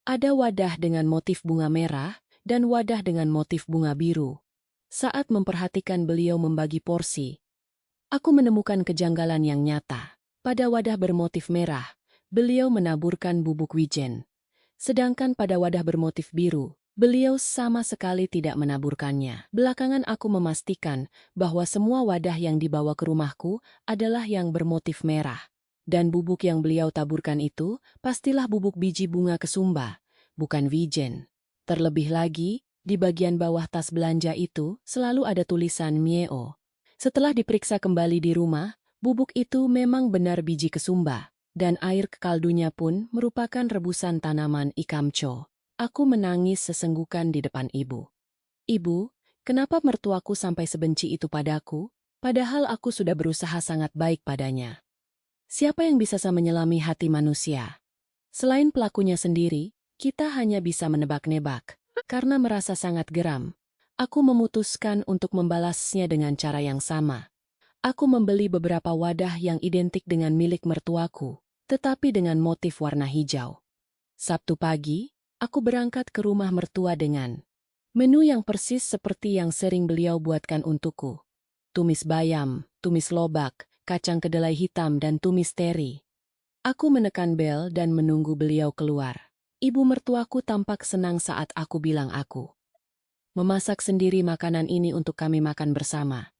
Ada wadah dengan motif bunga merah dan wadah dengan motif bunga biru. Saat memperhatikan beliau membagi porsi, aku menemukan kejanggalan yang nyata. Pada wadah bermotif merah, beliau menaburkan bubuk wijen. Sedangkan pada wadah bermotif biru, beliau sama sekali tidak menaburkannya. Belakangan aku memastikan bahwa semua wadah yang dibawa ke rumahku adalah yang bermotif merah. Dan bubuk yang beliau taburkan itu pastilah bubuk biji bunga kesumba, bukan wijen. Terlebih lagi, di bagian bawah tas belanja itu selalu ada tulisan Mieo. Setelah diperiksa kembali di rumah, bubuk itu memang benar biji kesumba, dan air kaldunya pun merupakan rebusan tanaman ikamco. Aku menangis sesenggukan di depan ibu. Ibu, kenapa mertuaku sampai sebenci itu padaku? Padahal aku sudah berusaha sangat baik padanya. Siapa yang bisa menyelami hati manusia? Selain pelakunya sendiri, kita hanya bisa menebak-nebak. Karena merasa sangat geram, aku memutuskan untuk membalasnya dengan cara yang sama. Aku membeli beberapa wadah yang identik dengan milik mertuaku, tetapi dengan motif warna hijau. Sabtu pagi, aku berangkat ke rumah mertua dengan menu yang persis seperti yang sering beliau buatkan untukku. Tumis bayam, tumis lobak, kacang kedelai hitam dan tumis teri. Aku menekan bel dan menunggu beliau keluar. Ibu mertuaku tampak senang saat aku bilang aku memasak sendiri makanan ini untuk kami makan bersama.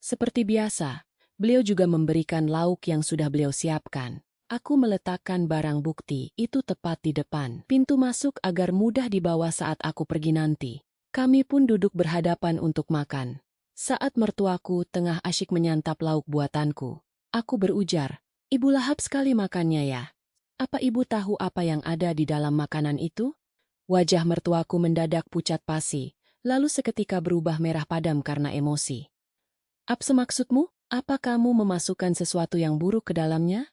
Seperti biasa, beliau juga memberikan lauk yang sudah beliau siapkan. Aku meletakkan barang bukti itu tepat di depan pintu masuk agar mudah dibawa saat aku pergi nanti. Kami pun duduk berhadapan untuk makan. Saat mertuaku tengah asyik menyantap lauk buatanku, aku berujar, "Ibu lahap sekali makannya ya. Apa ibu tahu apa yang ada di dalam makanan itu?" Wajah mertuaku mendadak pucat pasi, lalu seketika berubah merah padam karena emosi. "Apa maksudmu? Apa kamu memasukkan sesuatu yang buruk ke dalamnya?"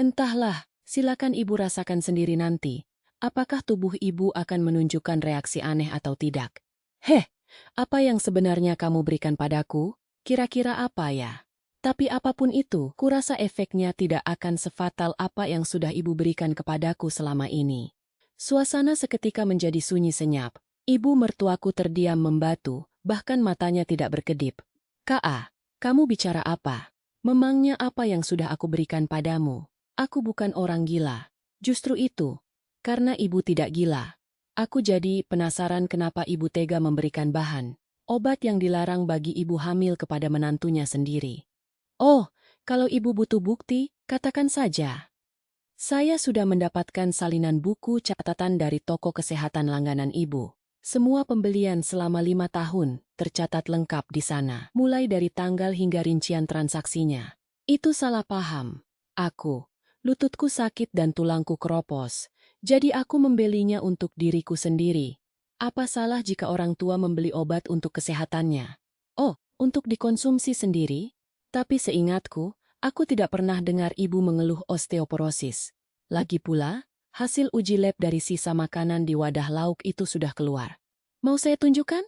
"Entahlah, silakan ibu rasakan sendiri nanti. Apakah tubuh ibu akan menunjukkan reaksi aneh atau tidak?" "Heh, apa yang sebenarnya kamu berikan padaku? Kira-kira apa ya?" "Tapi apapun itu, kurasa efeknya tidak akan sefatal apa yang sudah ibu berikan kepadaku selama ini." Suasana seketika menjadi sunyi senyap. Ibu mertuaku terdiam membatu, bahkan matanya tidak berkedip. "Kak, kamu bicara apa? Memangnya apa yang sudah aku berikan padamu? Aku bukan orang gila." "Justru itu, karena ibu tidak gila. Aku jadi penasaran kenapa ibu tega memberikan bahan obat yang dilarang bagi ibu hamil kepada menantunya sendiri." "Oh, kalau ibu butuh bukti, katakan saja. Saya sudah mendapatkan salinan buku catatan dari toko kesehatan langganan ibu. Semua pembelian selama 5 tahun tercatat lengkap di sana, mulai dari tanggal hingga rincian transaksinya." "Itu salah paham. Lututku sakit dan tulangku keropos, jadi aku membelinya untuk diriku sendiri. Apa salah jika orang tua membeli obat untuk kesehatannya? Oh, untuk dikonsumsi sendiri? Tapi seingatku, aku tidak pernah dengar ibu mengeluh osteoporosis. Lagi pula, hasil uji lab dari sisa makanan di wadah lauk itu sudah keluar. Mau saya tunjukkan?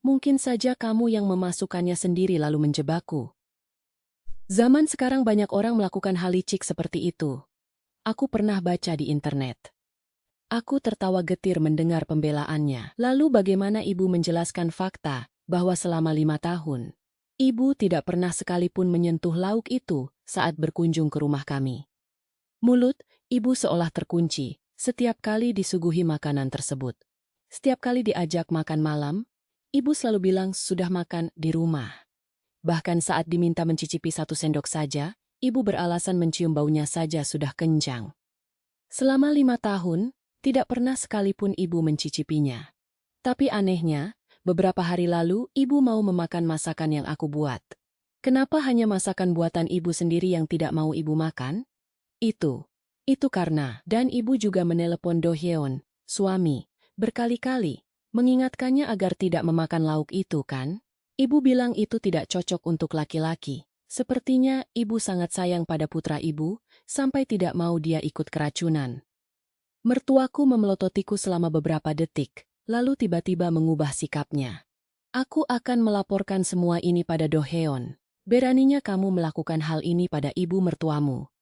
Mungkin saja kamu yang memasukkannya sendiri lalu menjebakku. Zaman sekarang banyak orang melakukan hal licik seperti itu. Aku pernah baca di internet. Aku tertawa getir mendengar pembelaannya. Lalu bagaimana ibu menjelaskan fakta bahwa selama 5 tahun, ibu tidak pernah sekalipun menyentuh lauk itu saat berkunjung ke rumah kami. Mulut ibu seolah terkunci setiap kali disuguhi makanan tersebut. Setiap kali diajak makan malam, ibu selalu bilang sudah makan di rumah. Bahkan saat diminta mencicipi 1 sendok saja, ibu beralasan mencium baunya saja sudah kencang. Selama 5 tahun, tidak pernah sekalipun ibu mencicipinya. Tapi anehnya, beberapa hari lalu ibu mau memakan masakan yang aku buat. Kenapa hanya masakan buatan ibu sendiri yang tidak mau ibu makan? Itu karena, dan ibu juga menelepon Do Hyeon, suami, berkali-kali, mengingatkannya agar tidak memakan lauk itu kan? Ibu bilang itu tidak cocok untuk laki-laki. Sepertinya ibu sangat sayang pada putra ibu, sampai tidak mau dia ikut keracunan. Mertuaku memelototiku selama beberapa detik, lalu tiba-tiba mengubah sikapnya. Aku akan melaporkan semua ini pada Do Hyeon. Beraninya kamu melakukan hal ini pada ibu mertuamu.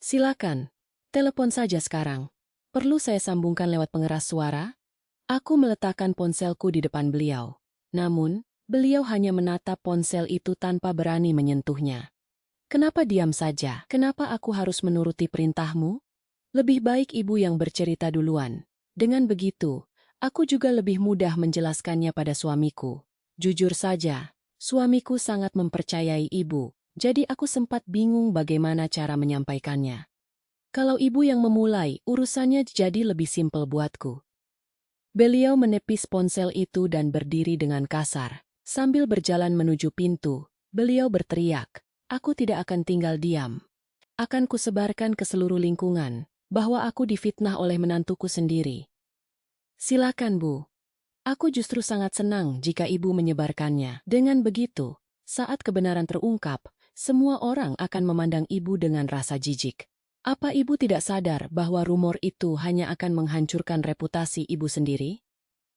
Silakan, telepon saja sekarang. Perlu saya sambungkan lewat pengeras suara? Aku meletakkan ponselku di depan beliau. Namun, beliau hanya menatap ponsel itu tanpa berani menyentuhnya. Kenapa diam saja? Kenapa aku harus menuruti perintahmu? Lebih baik ibu yang bercerita duluan. Dengan begitu, aku juga lebih mudah menjelaskannya pada suamiku. Jujur saja, suamiku sangat mempercayai ibu, jadi aku sempat bingung bagaimana cara menyampaikannya. Kalau ibu yang memulai, urusannya jadi lebih simpel buatku. Beliau menepis ponsel itu dan berdiri dengan kasar. Sambil berjalan menuju pintu, beliau berteriak, "Aku tidak akan tinggal diam. Akan kusebarkan ke seluruh lingkungan bahwa aku difitnah oleh menantuku sendiri. Silakan, Bu. Aku justru sangat senang jika ibu menyebarkannya. Dengan begitu, saat kebenaran terungkap, semua orang akan memandang ibu dengan rasa jijik. Apa ibu tidak sadar bahwa rumor itu hanya akan menghancurkan reputasi ibu sendiri?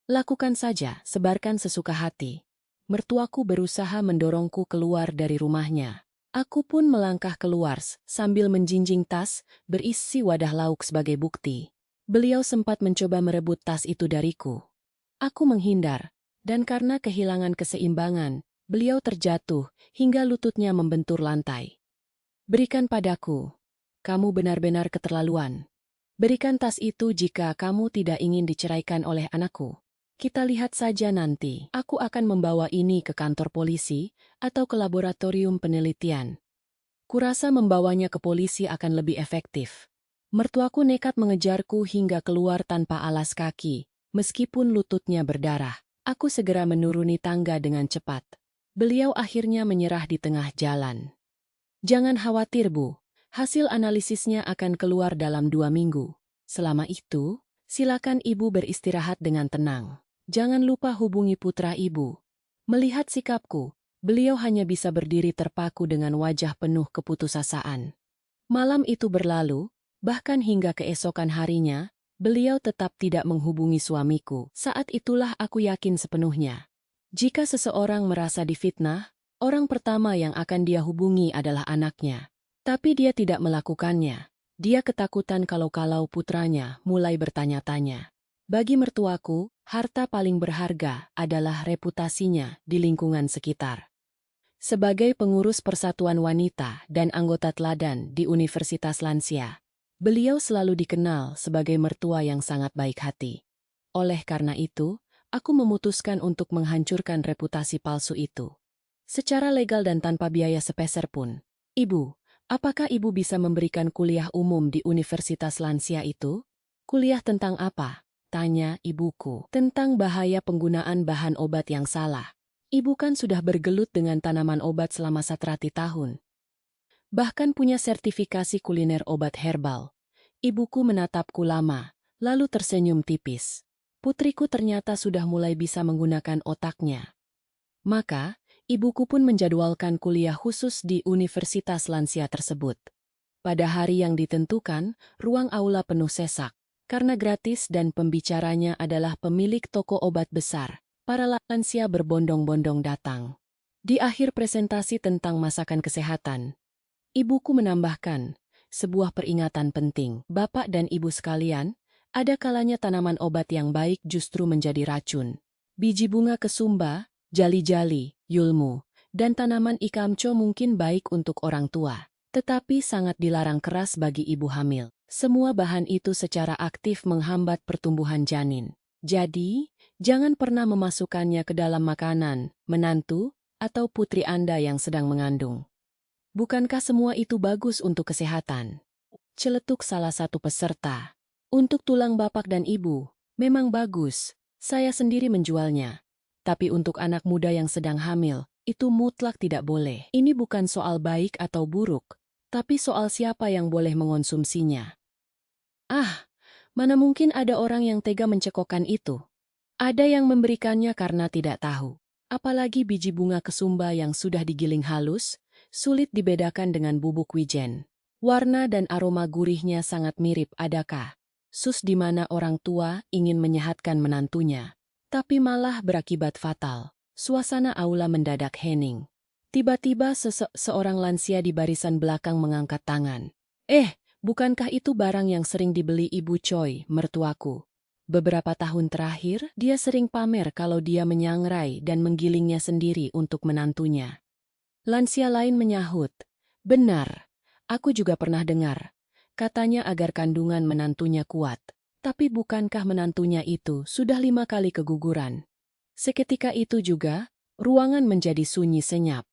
Lakukan saja, sebarkan sesuka hati." Mertuaku berusaha mendorongku keluar dari rumahnya. Aku pun melangkah keluar sambil menjinjing tas berisi wadah lauk sebagai bukti. Beliau sempat mencoba merebut tas itu dariku. Aku menghindar, dan karena kehilangan keseimbangan, beliau terjatuh hingga lututnya membentur lantai. "Berikan padaku. Kamu benar-benar keterlaluan. Berikan tas itu jika kamu tidak ingin diceraikan oleh anakku. Kita lihat saja nanti. Aku akan membawa ini ke kantor polisi atau ke laboratorium penelitian. Kurasa membawanya ke polisi akan lebih efektif." Mertuaku nekat mengejarku hingga keluar tanpa alas kaki, meskipun lututnya berdarah. Aku segera menuruni tangga dengan cepat. Beliau akhirnya menyerah di tengah jalan. "Jangan khawatir, Bu. Hasil analisisnya akan keluar dalam 2 minggu. Selama itu, silakan ibu beristirahat dengan tenang. Jangan lupa hubungi putra ibu." Melihat sikapku, beliau hanya bisa berdiri terpaku dengan wajah penuh keputusasaan. Malam itu berlalu, bahkan hingga keesokan harinya, beliau tetap tidak menghubungi suamiku. Saat itulah aku yakin sepenuhnya. Jika seseorang merasa difitnah, orang pertama yang akan dia hubungi adalah anaknya. Tapi dia tidak melakukannya. Dia ketakutan kalau-kalau putranya mulai bertanya-tanya. Bagi mertuaku, harta paling berharga adalah reputasinya di lingkungan sekitar. Sebagai pengurus Persatuan Wanita dan anggota teladan di Universitas Lansia, beliau selalu dikenal sebagai mertua yang sangat baik hati. Oleh karena itu, aku memutuskan untuk menghancurkan reputasi palsu itu. Secara legal dan tanpa biaya sepeser pun. "Ibu, apakah ibu bisa memberikan kuliah umum di Universitas Lansia itu?" "Kuliah tentang apa?" tanya ibuku. "Tentang bahaya penggunaan bahan obat yang salah. Ibu kan sudah bergelut dengan tanaman obat selama 100 tahun. Bahkan punya sertifikasi kuliner obat herbal." Ibuku menatapku lama, lalu tersenyum tipis. putriku ternyata sudah mulai bisa menggunakan otaknya. Maka, ibuku pun menjadwalkan kuliah khusus di universitas lansia tersebut. Pada hari yang ditentukan, ruang aula penuh sesak. Karena gratis dan pembicaranya adalah pemilik toko obat besar, para lansia berbondong-bondong datang. Di akhir presentasi tentang masakan kesehatan, ibuku menambahkan, sebuah peringatan penting, Bapak dan Ibu sekalian, ada kalanya tanaman obat yang baik justru menjadi racun. Biji bunga kesumba, jali-jali, yulmu, dan tanaman ikamco mungkin baik untuk orang tua, tetapi sangat dilarang keras bagi ibu hamil. Semua bahan itu secara aktif menghambat pertumbuhan janin. Jadi, jangan pernah memasukkannya ke dalam makanan, menantu, atau putri Anda yang sedang mengandung. Bukankah semua itu bagus untuk kesehatan? Celetuk salah satu peserta. Untuk tulang bapak dan ibu, memang bagus. Saya sendiri menjualnya. Tapi untuk anak muda yang sedang hamil, itu mutlak tidak boleh. Ini bukan soal baik atau buruk, tapi soal siapa yang boleh mengonsumsinya. Ah, mana mungkin ada orang yang tega mencekokkan itu. Ada yang memberikannya karena tidak tahu. Apalagi biji bunga kesumba yang sudah digiling halus, sulit dibedakan dengan bubuk wijen. Warna dan aroma gurihnya sangat mirip, adakah? Sus di mana orang tua ingin menyehatkan menantunya, tapi malah berakibat fatal. Suasana aula mendadak hening. Tiba-tiba seorang lansia di barisan belakang mengangkat tangan. Bukankah itu barang yang sering dibeli Ibu Choi, mertuaku? Beberapa tahun terakhir, dia sering pamer kalau dia menyangrai dan menggilingnya sendiri untuk menantunya. Lansia lain menyahut, benar, aku juga pernah dengar. Katanya agar kandungan menantunya kuat. Tapi bukankah menantunya itu sudah 5 kali keguguran? Seketika itu juga, ruangan menjadi sunyi senyap.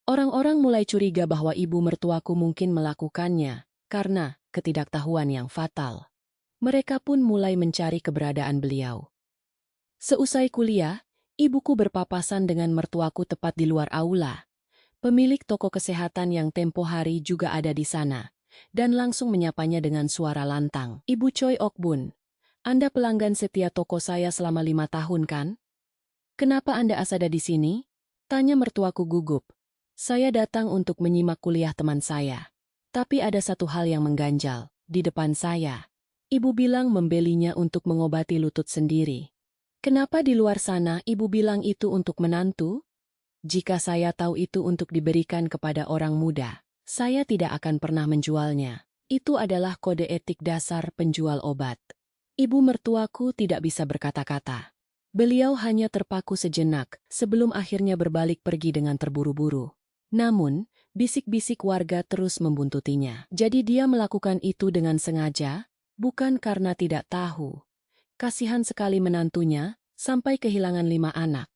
Orang-orang mulai curiga bahwa ibu mertuaku mungkin melakukannya karena ketidaktahuan yang fatal. Mereka pun mulai mencari keberadaan beliau. Seusai kuliah, ibuku berpapasan dengan mertuaku tepat di luar aula. Pemilik toko kesehatan yang tempo hari juga ada di sana, dan langsung menyapanya dengan suara lantang. Ibu Choi Okbun, Anda pelanggan setia toko saya selama 5 tahun kan? Kenapa Anda asada di sini? Tanya mertuaku gugup. Saya datang untuk menyimak kuliah teman saya. Tapi ada satu hal yang mengganjal, di depan saya. Ibu bilang membelinya untuk mengobati lutut sendiri. Kenapa di luar sana ibu bilang itu untuk menantu? Jika saya tahu itu untuk diberikan kepada orang muda, saya tidak akan pernah menjualnya. Itu adalah kode etik dasar penjual obat. Ibu mertuaku tidak bisa berkata-kata. Beliau hanya terpaku sejenak sebelum akhirnya berbalik pergi dengan terburu-buru. Namun, bisik-bisik warga terus membuntutinya. Jadi dia melakukan itu dengan sengaja, bukan karena tidak tahu. Kasihan sekali menantunya, sampai kehilangan 5 anak.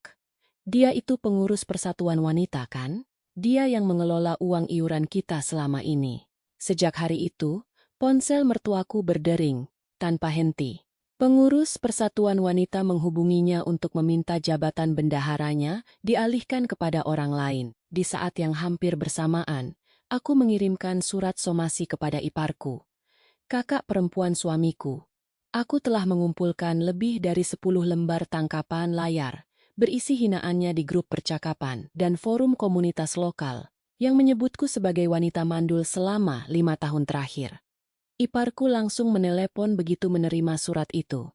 Dia itu pengurus persatuan wanita kan? Dia yang mengelola uang iuran kita selama ini. Sejak hari itu, ponsel mertuaku berdering, tanpa henti. Pengurus persatuan wanita menghubunginya untuk meminta jabatan bendaharanya dialihkan kepada orang lain. Di saat yang hampir bersamaan, aku mengirimkan surat somasi kepada iparku, kakak perempuan suamiku. Aku telah mengumpulkan lebih dari 10 lembar tangkapan layar, berisi hinaannya di grup percakapan dan forum komunitas lokal, yang menyebutku sebagai wanita mandul selama 5 tahun terakhir. Iparku langsung menelepon begitu menerima surat itu.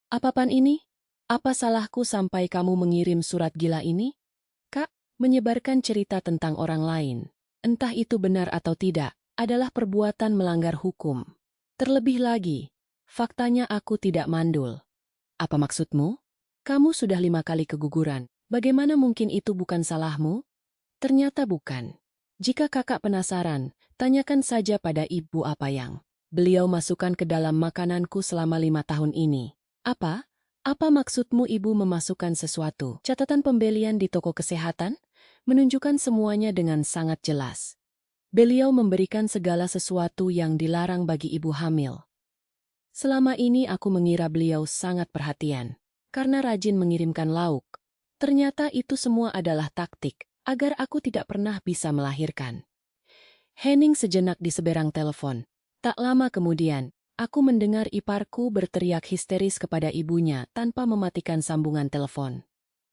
Apaan ini? Apa salahku sampai kamu mengirim surat gila ini? Kak, menyebarkan cerita tentang orang lain, entah itu benar atau tidak, adalah perbuatan melanggar hukum. Terlebih lagi, faktanya aku tidak mandul. Apa maksudmu? Kamu sudah 5 kali keguguran. Bagaimana mungkin itu bukan salahmu? Ternyata bukan. Jika kakak penasaran, tanyakan saja pada ibu apa yang beliau masukkan ke dalam makananku selama 5 tahun ini. Apa? Apa maksudmu ibu memasukkan sesuatu? Catatan pembelian di toko kesehatan menunjukkan semuanya dengan sangat jelas. Beliau memberikan segala sesuatu yang dilarang bagi ibu hamil. Selama ini aku mengira beliau sangat perhatian, karena rajin mengirimkan lauk. Ternyata itu semua adalah taktik, agar aku tidak pernah bisa melahirkan. Hening sejenak di seberang telepon. Tak lama kemudian, Aku mendengar iparku berteriak histeris kepada ibunya tanpa mematikan sambungan telepon.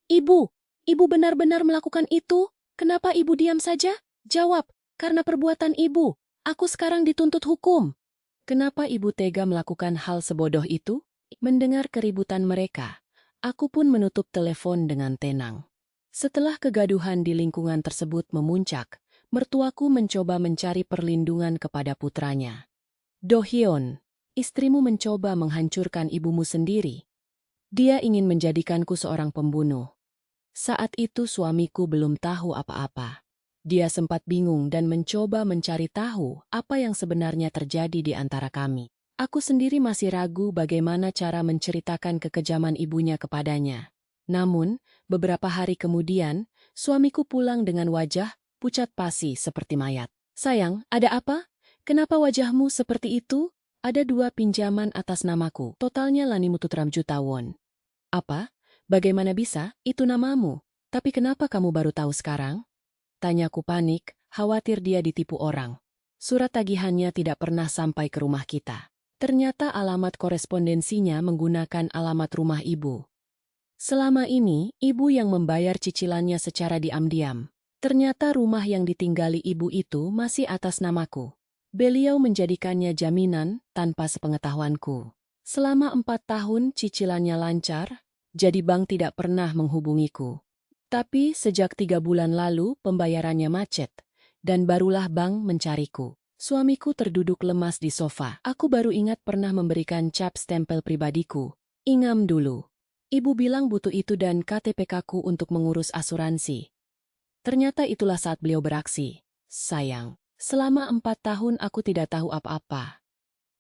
Ibu, ibu benar-benar melakukan itu? Kenapa ibu diam saja? Jawab, karena perbuatan ibu. Aku sekarang dituntut hukum. Kenapa ibu tega melakukan hal sebodoh itu? Mendengar keributan mereka, aku pun menutup telepon dengan tenang. Setelah kegaduhan di lingkungan tersebut memuncak, mertuaku mencoba mencari perlindungan kepada putranya. Do-hyun, istrimu mencoba menghancurkan ibumu sendiri. Dia ingin menjadikanku seorang pembunuh. Saat itu suamiku belum tahu apa-apa. Dia sempat bingung dan mencoba mencari tahu apa yang sebenarnya terjadi di antara kami. Aku sendiri masih ragu bagaimana cara menceritakan kekejaman ibunya kepadanya. Namun, beberapa hari kemudian, suamiku pulang dengan wajah pucat pasi seperti mayat. Sayang, ada apa? Kenapa wajahmu seperti itu? Ada 2 pinjaman atas namaku. Totalnya Lanimututram juta won. Apa? Bagaimana bisa? Itu namamu. Tapi kenapa kamu baru tahu sekarang? Tanyaku panik, khawatir dia ditipu orang. Surat tagihannya tidak pernah sampai ke rumah kita. Ternyata alamat korespondensinya menggunakan alamat rumah ibu. Selama ini, ibu yang membayar cicilannya secara diam-diam. Ternyata rumah yang ditinggali ibu itu masih atas namaku. Beliau menjadikannya jaminan tanpa sepengetahuanku. Selama 4 tahun cicilannya lancar, jadi bank tidak pernah menghubungiku. Tapi sejak 3 bulan lalu pembayarannya macet, dan barulah bank mencariku. Suamiku terduduk lemas di sofa. Aku baru ingat pernah memberikan cap stempel pribadiku. Ingam dulu. Ibu bilang butuh itu dan KTP-ku untuk mengurus asuransi. Ternyata itulah saat beliau beraksi. Sayang, selama 4 tahun aku tidak tahu apa-apa.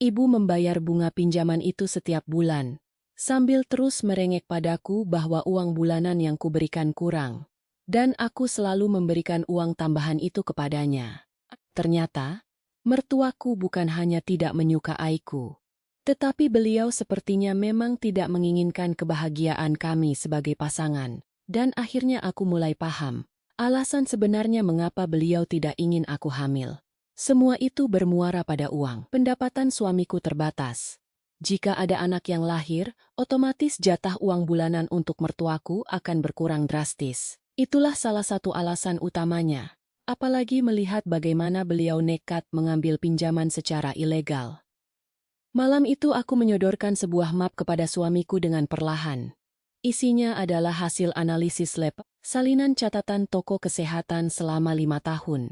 Ibu membayar bunga pinjaman itu setiap bulan, sambil terus merengek padaku bahwa uang bulanan yang kuberikan kurang. Dan aku selalu memberikan uang tambahan itu kepadanya. Ternyata, mertuaku bukan hanya tidak menyukaiku, tetapi beliau sepertinya memang tidak menginginkan kebahagiaan kami sebagai pasangan. Dan akhirnya aku mulai paham alasan sebenarnya mengapa beliau tidak ingin aku hamil. Semua itu bermuara pada uang. Pendapatan suamiku terbatas. Jika ada anak yang lahir, otomatis jatah uang bulanan untuk mertuaku akan berkurang drastis. Itulah salah satu alasan utamanya. Apalagi melihat bagaimana beliau nekat mengambil pinjaman secara ilegal. Malam itu aku menyodorkan sebuah map kepada suamiku dengan perlahan. Isinya adalah hasil analisis lab, salinan catatan toko kesehatan selama 5 tahun.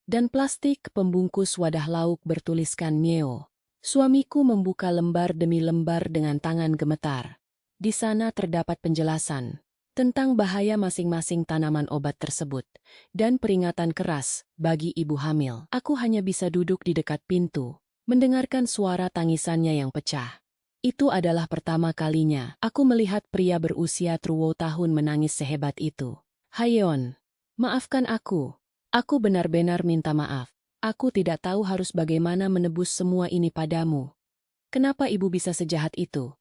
Dan plastik pembungkus wadah lauk bertuliskan Meo. Suamiku membuka lembar demi lembar dengan tangan gemetar. Di sana terdapat penjelasan tentang bahaya masing-masing tanaman obat tersebut dan peringatan keras bagi ibu hamil. Aku hanya bisa duduk di dekat pintu, mendengarkan suara tangisannya yang pecah. Itu adalah pertama kalinya aku melihat pria berusia 20 tahun menangis sehebat itu. Hayeon, maafkan aku. Aku benar-benar minta maaf. Aku tidak tahu harus bagaimana menebus semua ini padamu. Kenapa ibu bisa sejahat itu?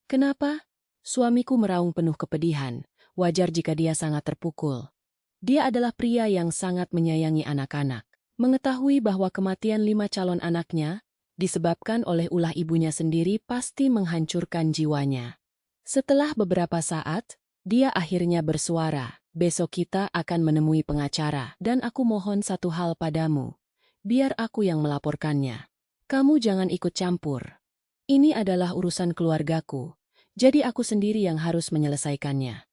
Kenapa? Suamiku meraung penuh kepedihan. Wajar jika dia sangat terpukul. Dia adalah pria yang sangat menyayangi anak-anak. Mengetahui bahwa kematian 5 calon anaknya disebabkan oleh ulah ibunya sendiri pasti menghancurkan jiwanya. Setelah beberapa saat, dia akhirnya bersuara. Besok kita akan menemui pengacara, dan aku mohon satu hal padamu. Biar aku yang melaporkannya. Kamu jangan ikut campur. Ini adalah urusan keluargaku, jadi aku sendiri yang harus menyelesaikannya.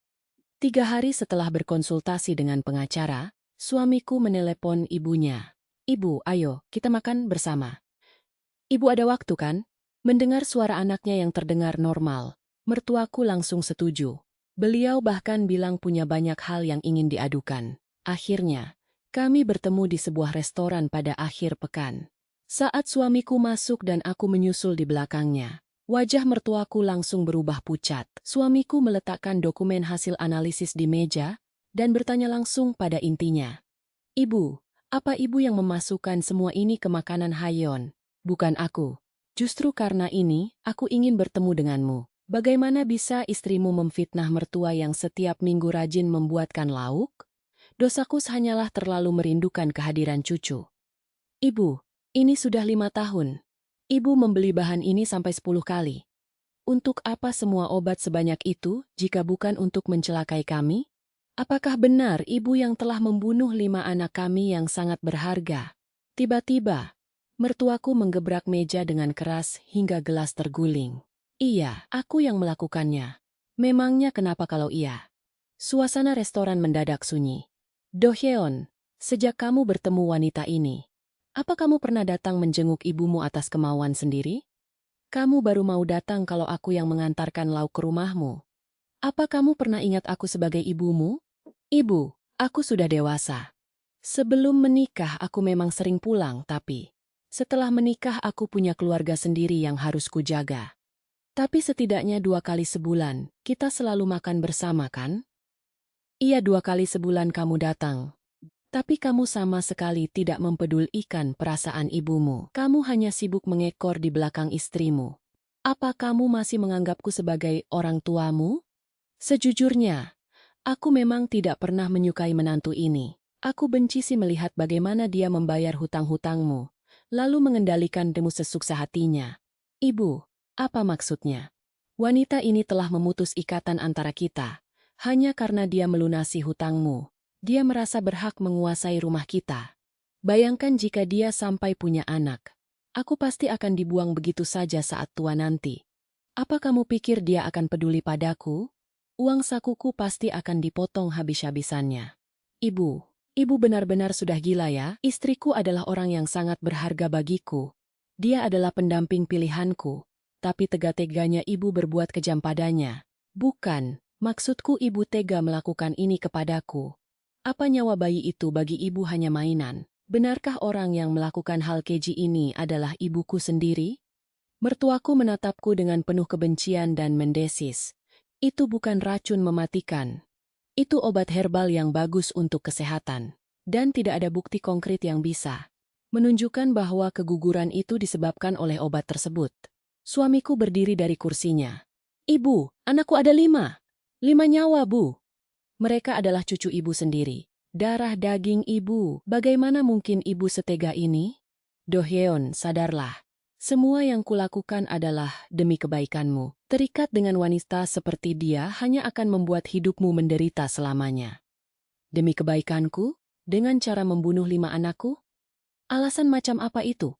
3 hari setelah berkonsultasi dengan pengacara, suamiku menelepon ibunya. Ibu, ayo, kita makan bersama. Ibu ada waktu kan? Mendengar suara anaknya yang terdengar normal, mertuaku langsung setuju. Beliau bahkan bilang punya banyak hal yang ingin diadukan. Akhirnya, kami bertemu di sebuah restoran pada akhir pekan. Saat suamiku masuk dan aku menyusul di belakangnya, wajah mertuaku langsung berubah pucat. Suamiku meletakkan dokumen hasil analisis di meja dan bertanya langsung pada intinya. Ibu, apa ibu yang memasukkan semua ini ke makanan Hayeon? Bukan aku. Justru karena ini, aku ingin bertemu denganmu. Bagaimana bisa istrimu memfitnah mertua yang setiap minggu rajin membuatkan lauk? Dosaku hanyalah terlalu merindukan kehadiran cucu. Ibu, ini sudah 5 tahun. Ibu membeli bahan ini sampai 10 kali. Untuk apa semua obat sebanyak itu jika bukan untuk mencelakai kami? Apakah benar ibu yang telah membunuh 5 anak kami yang sangat berharga? Tiba-tiba, mertuaku menggebrak meja dengan keras hingga gelas terguling. Iya, aku yang melakukannya. Memangnya kenapa kalau iya? Suasana restoran mendadak sunyi. Do-hyeon, sejak kamu bertemu wanita ini, apa kamu pernah datang menjenguk ibumu atas kemauan sendiri? Kamu baru mau datang kalau aku yang mengantarkan lauk ke rumahmu. Apa kamu pernah ingat aku sebagai ibumu? Ibu, aku sudah dewasa. Sebelum menikah aku memang sering pulang, tapi setelah menikah aku punya keluarga sendiri yang harus kujaga. Tapi setidaknya 2 kali sebulan, kita selalu makan bersama kan? Iya, 2 kali sebulan kamu datang. Tapi kamu sama sekali tidak mempedulikan perasaan ibumu. Kamu hanya sibuk mengekor di belakang istrimu. Apa kamu masih menganggapku sebagai orang tuamu? Sejujurnya, aku memang tidak pernah menyukai menantu ini. Aku benci sih melihat bagaimana dia membayar hutang-hutangmu, lalu mengendalikan demu sesuksa hatinya. Ibu, apa maksudnya? Wanita ini telah memutus ikatan antara kita, hanya karena dia melunasi hutangmu. Dia merasa berhak menguasai rumah kita. Bayangkan jika dia sampai punya anak. Aku pasti akan dibuang begitu saja saat tua nanti. Apa kamu pikir dia akan peduli padaku? Uang sakuku pasti akan dipotong habis-habisannya. Ibu benar-benar sudah gila ya. Istriku adalah orang yang sangat berharga bagiku. Dia adalah pendamping pilihanku. Tapi tega-teganya ibu berbuat kejam padanya. Bukan, maksudku ibu tega melakukan ini kepadaku. Apa nyawa bayi itu bagi ibu hanya mainan? Benarkah orang yang melakukan hal keji ini adalah ibuku sendiri? Mertuaku menatapku dengan penuh kebencian dan mendesis. Itu bukan racun mematikan. Itu obat herbal yang bagus untuk kesehatan. Dan tidak ada bukti konkret yang bisa menunjukkan bahwa keguguran itu disebabkan oleh obat tersebut. Suamiku berdiri dari kursinya. Ibu, anakku ada 5. 5 nyawa, Bu. Mereka adalah cucu ibu sendiri. Darah daging ibu. Bagaimana mungkin ibu setega ini? Do-hyeon, sadarlah. Semua yang kulakukan adalah demi kebaikanmu. Terikat dengan wanita seperti dia hanya akan membuat hidupmu menderita selamanya. Demi kebaikanku? Dengan cara membunuh 5 anakku? Alasan macam apa itu?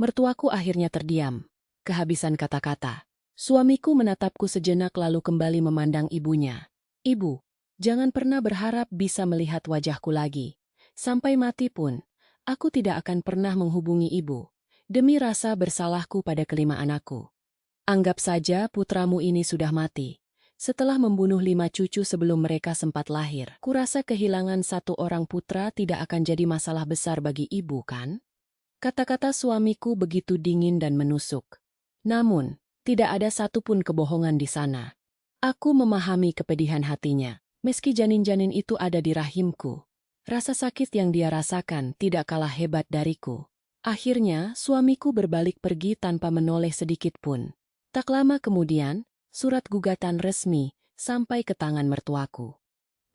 Mertuaku akhirnya terdiam. Kehabisan kata-kata. Suamiku menatapku sejenak lalu kembali memandang ibunya. Ibu, jangan pernah berharap bisa melihat wajahku lagi. Sampai mati pun, aku tidak akan pernah menghubungi ibu. Demi rasa bersalahku pada kelima anakku. Anggap saja putramu ini sudah mati. Setelah membunuh 5 cucu sebelum mereka sempat lahir. Kurasa kehilangan 1 orang putra tidak akan jadi masalah besar bagi ibu, kan? Kata-kata suamiku begitu dingin dan menusuk. Namun, tidak ada satupun kebohongan di sana. Aku memahami kepedihan hatinya. Meski janin-janin itu ada di rahimku, rasa sakit yang dia rasakan tidak kalah hebat dariku. Akhirnya, suamiku berbalik pergi tanpa menoleh sedikit pun. Tak lama kemudian, surat gugatan resmi sampai ke tangan mertuaku.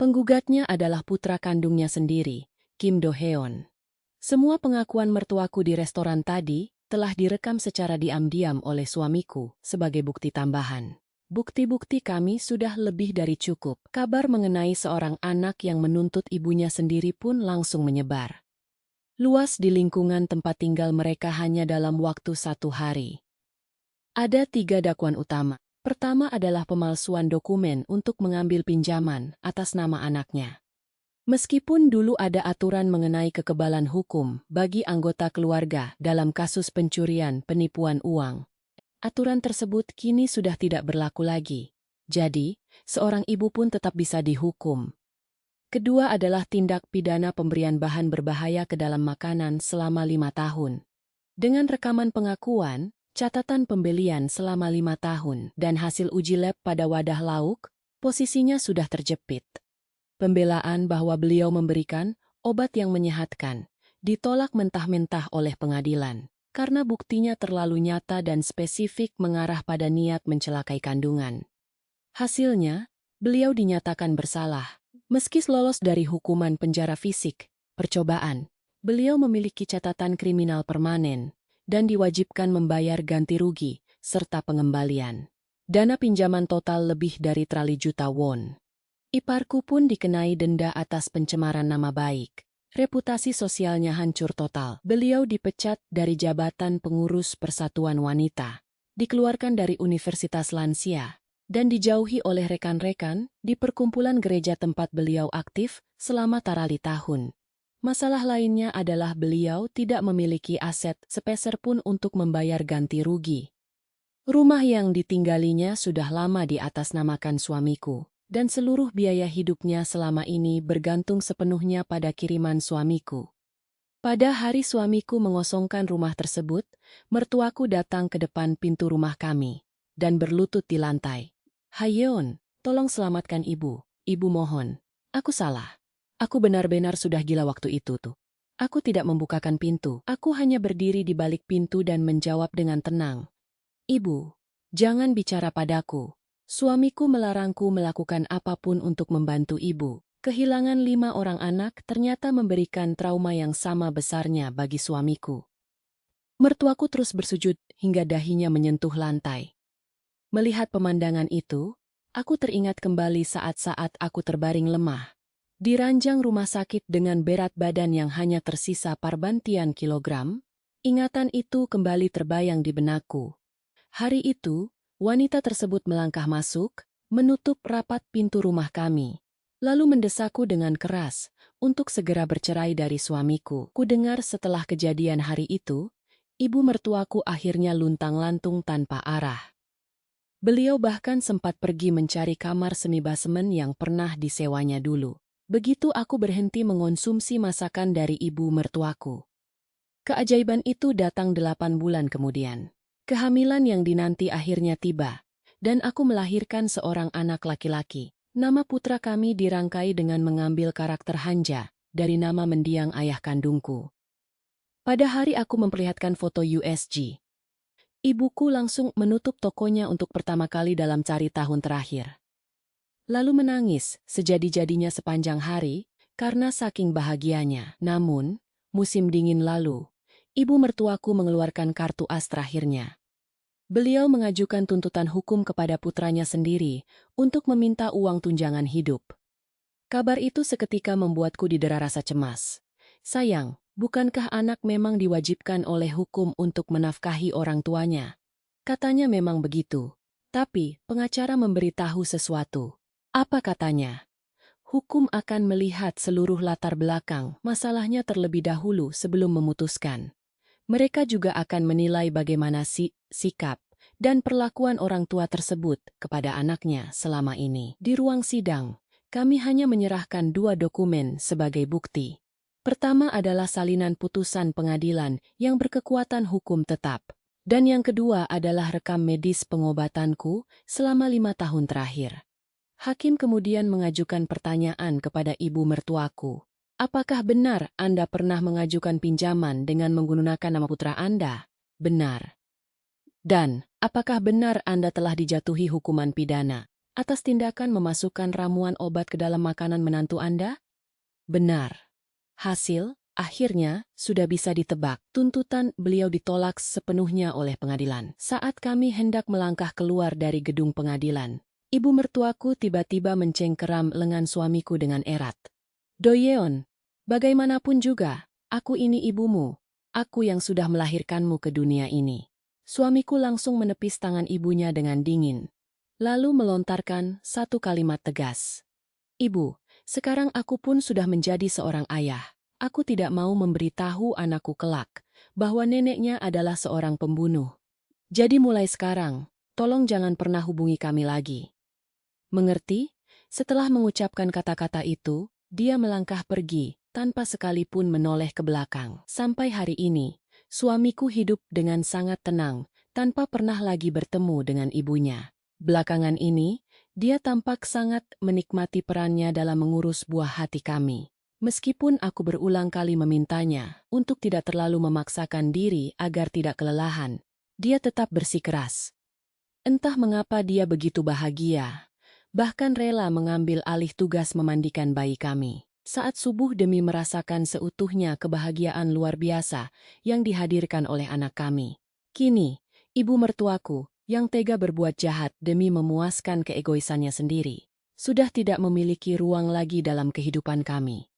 Penggugatnya adalah putra kandungnya sendiri, Kim Do-hyeon. Semua pengakuan mertuaku di restoran tadi telah direkam secara diam-diam oleh suamiku sebagai bukti tambahan. Bukti-bukti kami sudah lebih dari cukup. Kabar mengenai seorang anak yang menuntut ibunya sendiri pun langsung menyebar luas di lingkungan tempat tinggal mereka hanya dalam waktu 1 hari. Ada 3 dakwaan utama. Pertama adalah pemalsuan dokumen untuk mengambil pinjaman atas nama anaknya. Meskipun dulu ada aturan mengenai kekebalan hukum bagi anggota keluarga dalam kasus pencurian penipuan uang, aturan tersebut kini sudah tidak berlaku lagi. Jadi, seorang ibu pun tetap bisa dihukum. Kedua adalah tindak pidana pemberian bahan berbahaya ke dalam makanan selama 5 tahun. Dengan rekaman pengakuan, catatan pembelian selama 5 tahun, dan hasil uji lab pada wadah lauk, posisinya sudah terjepit. Pembelaan bahwa beliau memberikan obat yang menyehatkan ditolak mentah-mentah oleh pengadilan karena buktinya terlalu nyata dan spesifik mengarah pada niat mencelakai kandungan. Hasilnya, beliau dinyatakan bersalah. Meski lolos dari hukuman penjara fisik, percobaan, beliau memiliki catatan kriminal permanen. dan diwajibkan membayar ganti rugi, serta pengembalian. Dana pinjaman total lebih dari triliun juta won. Iparku pun dikenai denda atas pencemaran nama baik. Reputasi sosialnya hancur total. Beliau dipecat dari jabatan pengurus Persatuan Wanita, dikeluarkan dari Universitas Lansia, dan dijauhi oleh rekan-rekan di perkumpulan gereja tempat beliau aktif selama tarali tahun. Masalah lainnya adalah beliau tidak memiliki aset sepeser pun untuk membayar ganti rugi. Rumah yang ditinggalinya sudah lama diatasnamakan suamiku, dan seluruh biaya hidupnya selama ini bergantung sepenuhnya pada kiriman suamiku. Pada hari suamiku mengosongkan rumah tersebut, mertuaku datang ke depan pintu rumah kami dan berlutut di lantai. "Hayeon, tolong selamatkan ibu. Ibu mohon. Aku salah. Aku benar-benar sudah gila waktu itu tuh. Aku tidak membukakan pintu. Aku hanya berdiri di balik pintu dan menjawab dengan tenang. Ibu, jangan bicara padaku. Suamiku melarangku melakukan apapun untuk membantu ibu. Kehilangan 5 orang anak ternyata memberikan trauma yang sama besarnya bagi suamiku." Mertuaku terus bersujud hingga dahinya menyentuh lantai. Melihat pemandangan itu, aku teringat kembali saat-saat aku terbaring lemah di ranjang rumah sakit dengan berat badan yang hanya tersisa parbantian kilogram. Ingatan itu kembali terbayang di benakku. Hari itu, wanita tersebut melangkah masuk, menutup rapat pintu rumah kami, lalu mendesakku dengan keras untuk segera bercerai dari suamiku. Kudengar setelah kejadian hari itu, ibu mertuaku akhirnya luntang-lantung tanpa arah. Beliau bahkan sempat pergi mencari kamar semi basemen yang pernah disewanya dulu. Begitu aku berhenti mengonsumsi masakan dari ibu mertuaku. Keajaiban itu datang 8 bulan kemudian. Kehamilan yang dinanti akhirnya tiba, dan aku melahirkan seorang anak laki-laki. Nama putra kami dirangkai dengan mengambil karakter Hanja dari nama mendiang ayah kandungku. Pada hari aku memperlihatkan foto USG, ibuku langsung menutup tokonya untuk pertama kali dalam cari tahun terakhir. Lalu menangis sejadi-jadinya sepanjang hari karena saking bahagianya. Namun, musim dingin lalu, ibu mertuaku mengeluarkan kartu as terakhirnya. Beliau mengajukan tuntutan hukum kepada putranya sendiri untuk meminta uang tunjangan hidup. Kabar itu seketika membuatku didera rasa cemas. Sayang, bukankah anak memang diwajibkan oleh hukum untuk menafkahi orang tuanya? Katanya memang begitu. Tapi, pengacara memberitahu sesuatu. Apa katanya? Hukum akan melihat seluruh latar belakang masalahnya terlebih dahulu sebelum memutuskan. Mereka juga akan menilai bagaimana sikap dan perlakuan orang tua tersebut kepada anaknya selama ini. Di ruang sidang, kami hanya menyerahkan 2 dokumen sebagai bukti. Pertama adalah salinan putusan pengadilan yang berkekuatan hukum tetap. Dan yang kedua adalah rekam medis pengobatanku selama 5 tahun terakhir. Hakim kemudian mengajukan pertanyaan kepada ibu mertuaku. Apakah benar Anda pernah mengajukan pinjaman dengan menggunakan nama putra Anda? Benar. Dan, apakah benar Anda telah dijatuhi hukuman pidana atas tindakan memasukkan ramuan obat ke dalam makanan menantu Anda? Benar. Hasil, akhirnya, sudah bisa ditebak. Tuntutan beliau ditolak sepenuhnya oleh pengadilan. Saat kami hendak melangkah keluar dari gedung pengadilan, ibu mertuaku tiba-tiba mencengkeram lengan suamiku dengan erat. "Doyeon, bagaimanapun juga, aku ini ibumu. Aku yang sudah melahirkanmu ke dunia ini." Suamiku langsung menepis tangan ibunya dengan dingin, lalu melontarkan satu kalimat tegas. "Ibu, sekarang aku pun sudah menjadi seorang ayah. Aku tidak mau memberitahu anakku kelak bahwa neneknya adalah seorang pembunuh. Jadi mulai sekarang, tolong jangan pernah hubungi kami lagi." Mengerti? Setelah mengucapkan kata-kata itu, dia melangkah pergi, tanpa sekalipun menoleh ke belakang. Sampai hari ini, suamiku hidup dengan sangat tenang, tanpa pernah lagi bertemu dengan ibunya. Belakangan ini, dia tampak sangat menikmati perannya dalam mengurus buah hati kami. Meskipun aku berulang kali memintanya untuk tidak terlalu memaksakan diri agar tidak kelelahan, dia tetap bersikeras. Entah mengapa dia begitu bahagia, bahkan rela mengambil alih tugas memandikan bayi kami. saat subuh demi merasakan seutuhnya kebahagiaan luar biasa yang dihadirkan oleh anak kami. Kini, ibu mertuaku, yang tega berbuat jahat demi memuaskan keegoisannya sendiri, sudah tidak memiliki ruang lagi dalam kehidupan kami.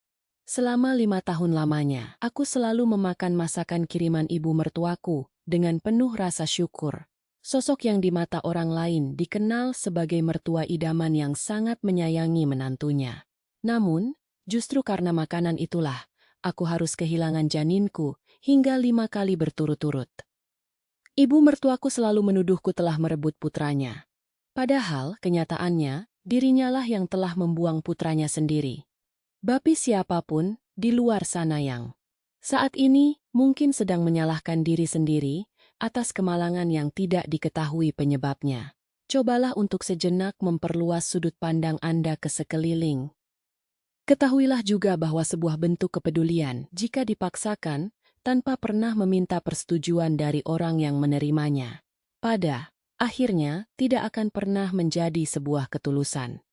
Selama 5 tahun lamanya, aku selalu memakan masakan kiriman ibu mertuaku dengan penuh rasa syukur. Sosok yang di mata orang lain dikenal sebagai mertua idaman yang sangat menyayangi menantunya. Namun, justru karena makanan itulah, aku harus kehilangan janinku hingga 5 kali berturut-turut. Ibu mertuaku selalu menuduhku telah merebut putranya. Padahal, kenyataannya, dirinya lah yang telah membuang putranya sendiri. Bapi siapapun di luar sana yang saat ini mungkin sedang menyalahkan diri sendiri atas kemalangan yang tidak diketahui penyebabnya. Cobalah untuk sejenak memperluas sudut pandang Anda ke sekeliling. Ketahuilah juga bahwa sebuah bentuk kepedulian, jika dipaksakan, tanpa pernah meminta persetujuan dari orang yang menerimanya, pada akhirnya tidak akan pernah menjadi sebuah ketulusan.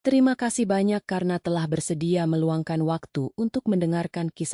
Terima kasih banyak karena telah bersedia meluangkan waktu untuk mendengarkan kisah